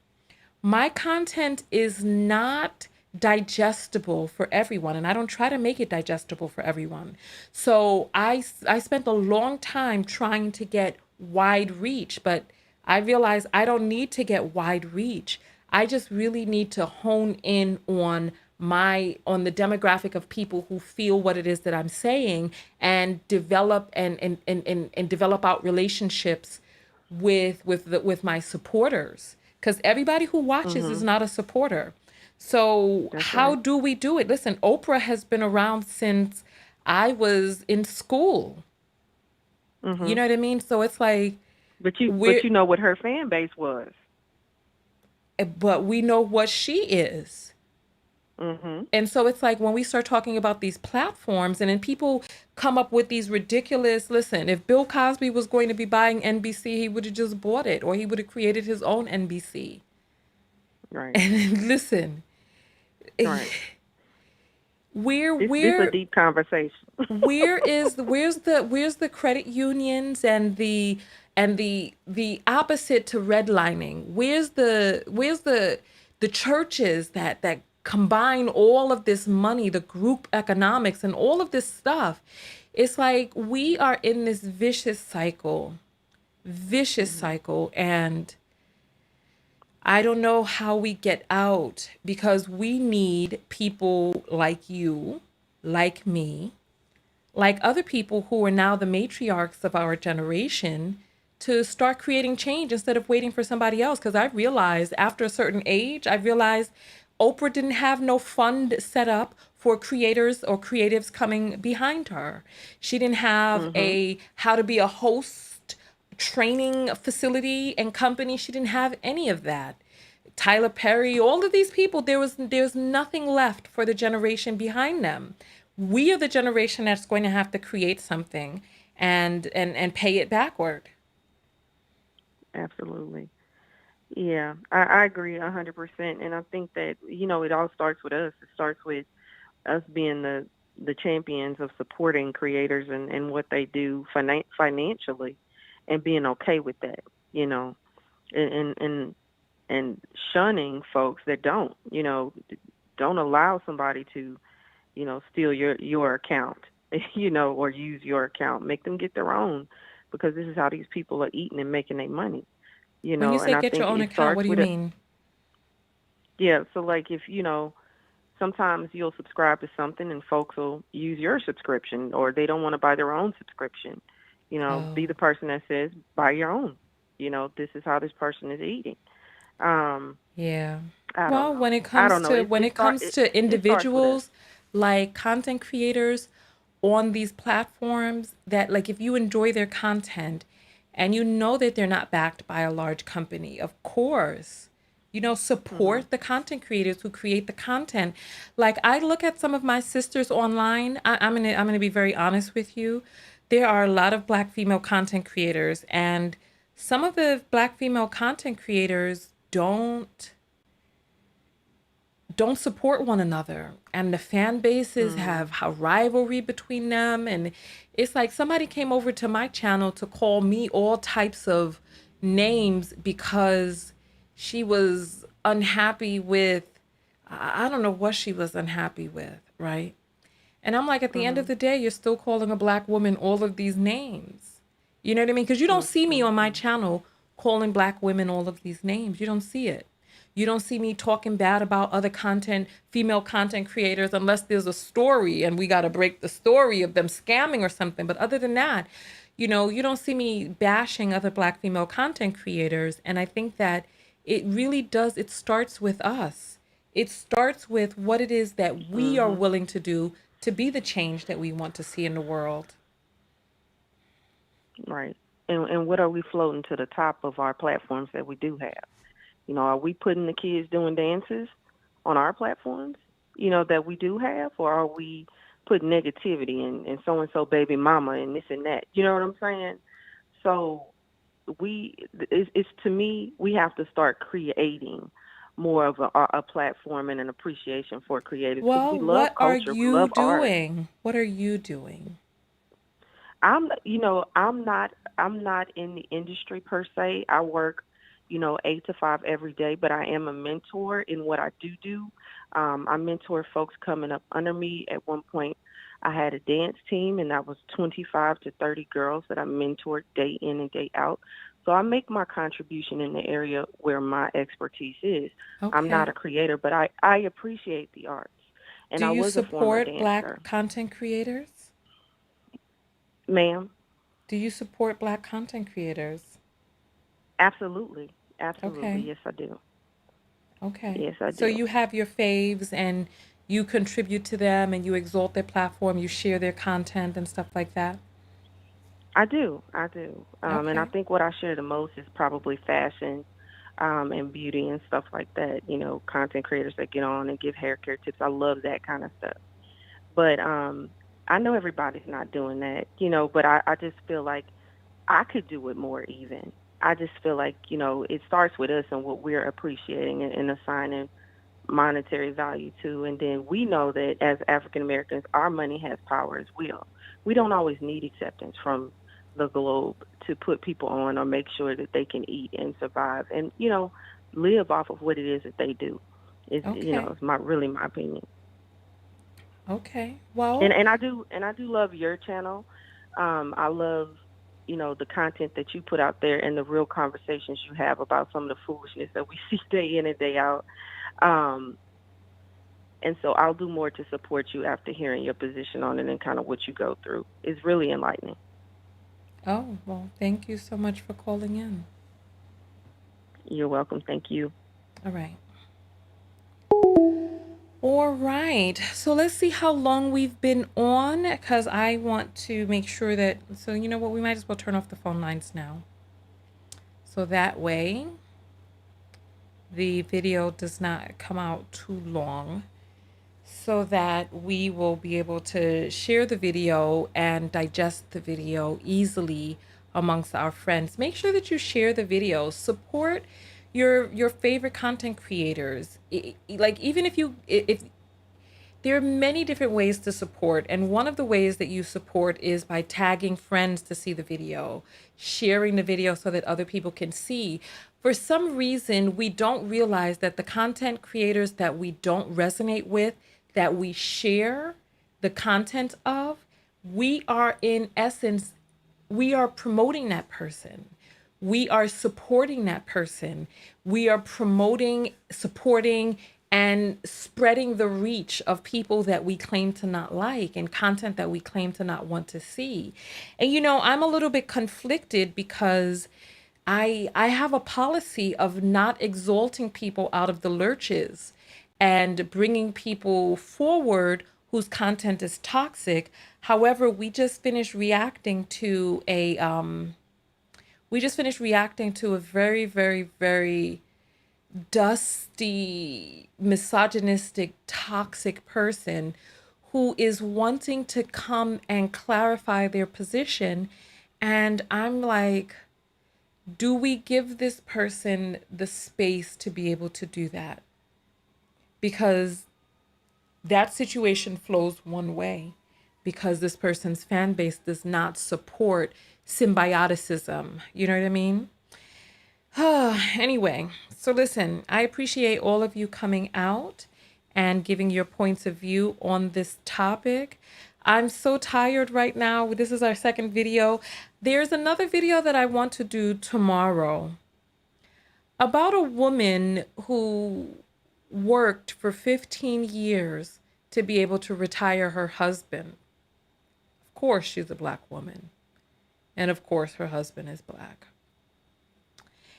A: My content is not digestible for everyone, and I don't try to make it digestible for everyone. So I spent a long time trying to get wide reach, but I realized I don't need to get wide reach. I just really need to hone in on the demographic of people who feel what it is that I'm saying, and develop and develop out relationships with my supporters, because everybody who watches is not a supporter. So
K: That's
A: how
K: right.
A: do we do it? Listen, Oprah has been around since I was in school. You know what I mean? So it's like
K: But
A: we're
K: you know what her fan base was.
A: but we know what she is.
K: Mhm.
A: And so it's like when we start talking about these platforms, and then people come up with these ridiculous, listen, if Bill Cosby was going to be buying NBC, he would have just bought it, or he would have created his own NBC.
K: Right.
A: And listen,
K: Right.
A: where
K: This a
A: where
K: deep conversation.
A: where's the credit unions and the opposite to redlining? Where's the churches that combine all of this money, the group economics and all of this stuff? It's like we are in this vicious cycle, and I don't know how we get out, because we need people like you, like me, like other people who are now the matriarchs of our generation, to start creating change instead of waiting for somebody else. Because I realized after a certain age, I realized Oprah didn't have no fund set up for creators or creatives coming behind her. She didn't have a how to be a host training facility and company. She didn't have any of that. Tyler Perry, all of these people, there's nothing left for the generation behind them. We are the generation that's going to have to create something and pay it backward.
K: Absolutely. Yeah, I agree 100%, and I think that it all starts with us. It starts with us being the champions of supporting creators and what they do financially, and being okay with that. You know, and shunning folks that don't allow somebody to steal your account, or use your account. Make them get their own, because this is how these people are eating and making their money.
A: When you
K: And
A: say
K: I
A: get your
K: think
A: own
K: it
A: account, what
K: starts
A: do you
K: with a
A: mean?
K: yeah. So like if sometimes you'll subscribe to something and folks will use your subscription, or they don't want to buy their own subscription. Be
A: Oh,
K: the person that says buy your own. This is how this person is eating. Um,
A: yeah.
K: I don't
A: Well,
K: know. I don't know.
A: when it comes to
K: It starts with us.
A: individuals like content creators on these platforms, that like if you enjoy their content and you know that they're not backed by a large company, of course,
K: Mhm.
A: support the content creators who create the content. Like I look at some of my sisters online. I'm gonna be very honest with you. There are a lot of Black female content creators, and some of the Black female content creators don't support one another, and the fan bases
K: Mm.
A: have a rivalry between them. And it's like somebody came over to my channel to call me all types of names because she was unhappy with, I don't know what she was unhappy with, right? And I'm like, at the end of
K: Mhm.
A: the day, you're still calling a Black woman all of these names. You know what I mean? Because you don't
K: Mm.
A: see me on my
K: Mhm.
A: channel calling Black women all of these names. You don't see it. You don't see me talking bad about other female content creators, unless there's a story and we got to break the story of them scamming or something. But other than that, you don't see me bashing other Black female content creators. And I think that it really does, it starts with us. It starts with what it is that we are
K: Mhm.
A: willing to do to be the change that we want to see in the world.
K: Right. And what are we floating to the top of our platforms that we do have? You know, are we putting the kids doing dances on our platforms, you know, that we do have, or are we putting negativity and so and so baby mama and this and that? You know what I'm saying? So it's to me, we have to start creating more of a platform and an appreciation for creators, because
A: Well,
K: we love
A: what are
K: culture, we
A: you
K: love art.
A: doing? What are you doing?
K: You know, I'm not in the industry per se. I work, you know, 8 to 5 every day, but I am a mentor in what I do. I mentor folks coming up under me. At one point, I had a dance team, and that was 25 to 30 girls that I mentored day in and day out. So I make my contribution in the area where my expertise is. I'm not
A: Okay.
K: a creator, but I appreciate the arts. And
A: Do
K: I
A: you
K: was a former
A: support
K: dancer.
A: Black content creators?
K: Ma'am?
A: Do you support Black content creators?
K: Absolutely. Absolutely.
A: Okay.
K: Yes, I do.
A: Okay.
K: Yes, I
A: So
K: do.
A: you have your faves and you contribute to them and you exalt their platform, you share their content and stuff like that?
K: I do. I do. And I
A: Okay.
K: think what I share the most is probably fashion, and beauty and stuff like that. You know, content creators that get on and give hair care tips. I love that kind of stuff. But I know everybody's not doing that, you know, but I just feel like I could do it more even. I just feel like, you know, it starts with us and what we're appreciating and assigning monetary value to. And then we know that as African Americans, our money has power as well. We don't always need acceptance from the globe to put people on or make sure that they can eat and survive and, you know, live off of what it is that they do. Is, you know,
A: Okay.
K: it's really my opinion.
A: Okay.
K: And
A: Well,
K: I do love your channel. I love, you know, the content that you put out there and the real conversations you have about some of the foolishness that we see day in and day out. Um, and so I'll do more to support you after hearing your position on it and kind of what you go through. It's really enlightening.
A: oh, well, thank you so much for calling in.
K: You're welcome. Thank you.
A: All right. All right. So let's see how long we've been on because I want to make sure that, so you know what, we might as well turn off the phone lines now. So that way the video does not come out too long so that we will be able to share the video and digest the video easily amongst our friends. Make sure that you share the video. Support your favorite content creators. Like even if there are many different ways to support, and one of the ways that you support is by tagging friends to see the video, sharing the video so that other people can see. For some reason, we don't realize that the content creators that we don't resonate with, that we share the content of, we are in essence, we are promoting that person. We are supporting that person. We are promoting, supporting, and spreading the reach of people that we claim to not like and content that we claim to not want to see. And you know, I'm a little bit conflicted because I have a policy of not exalting people out of the lurches and bringing people forward whose content is toxic. However, we just finished reacting to a very, very, very dusty, misogynistic, toxic person who is wanting to come and clarify their position. And I'm like, do we give this person the space to be able to do that? Because that situation flows one way because this person's fan base does not support symbioticism. You know what I mean? Anyway, so listen, I appreciate all of you coming out and giving your points of view on this topic. I'm so tired right now. This is our second video. There's another video that I want to do tomorrow about a woman who worked for 15 years to be able to retire her husband. Of course, she's a Black woman. And of course, her husband is Black.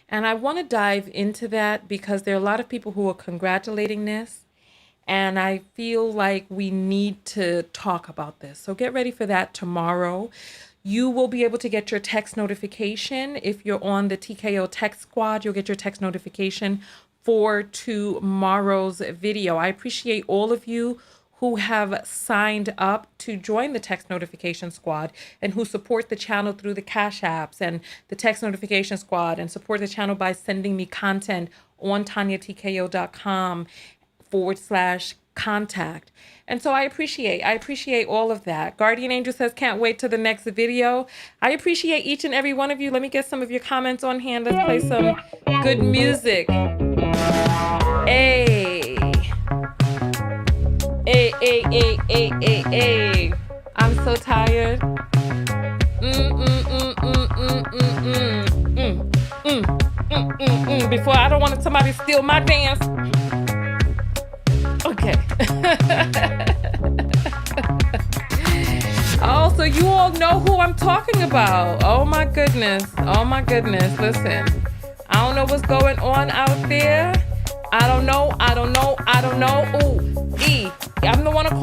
A: And I want to dive into that because there are a lot of people who are congratulating this. And I feel like we need to talk about this. So get ready for that tomorrow. You will be able to get your text notification. If you're on the TKO text squad, you'll get your text notification for tomorrow's video. I appreciate all of you who have signed up to join the text notification squad and who support the channel through the Cash Apps and the text notification squad, and support the channel by sending me content on TanyaTKO.com/contact. And so I appreciate all of that. Guardian Angel says, can't wait to the next video. I appreciate each and every one of you. Let me get some of your comments on hand. Let's play some good music. Hey. Hey. I'm so tired. Before, I don't want somebody to steal my dance. Okay. Oh, so you all know who I'm talking about. Oh my goodness. Listen, I don't know what's going on out there. I don't know. Ooh, E. I don't want to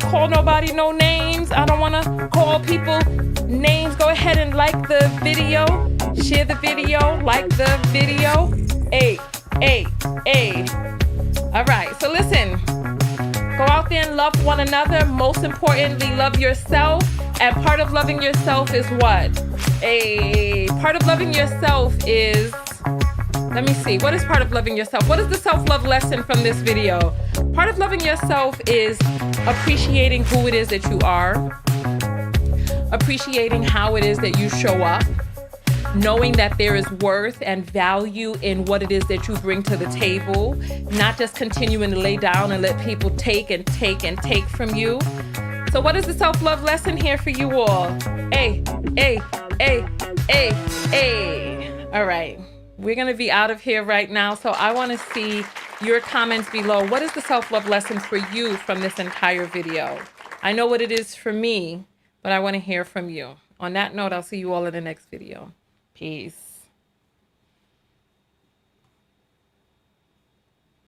A: call nobody no names. I don't want to call people names. Go ahead and like the video. Share the video. Like the video. Hey. All right. So listen. Go out there and love one another. Most importantly, love yourself. And part of loving yourself is what? Part of loving yourself is... Let me see. What is part of loving yourself? What is the self-love lesson from this video? Part of loving yourself is appreciating who it is that you are, appreciating how it is that you show up, knowing that there is worth and value in what it is that you bring to the table, not just continuing to lay down and let people take from you. So what is the self-love lesson here for you all? All right. We're going to be out of here right now. So I want to see your comments below. What is the self-love lesson for you from this entire video? I know what it is for me, but I want to hear from you. On that note, I'll see you all in the next video. Peace.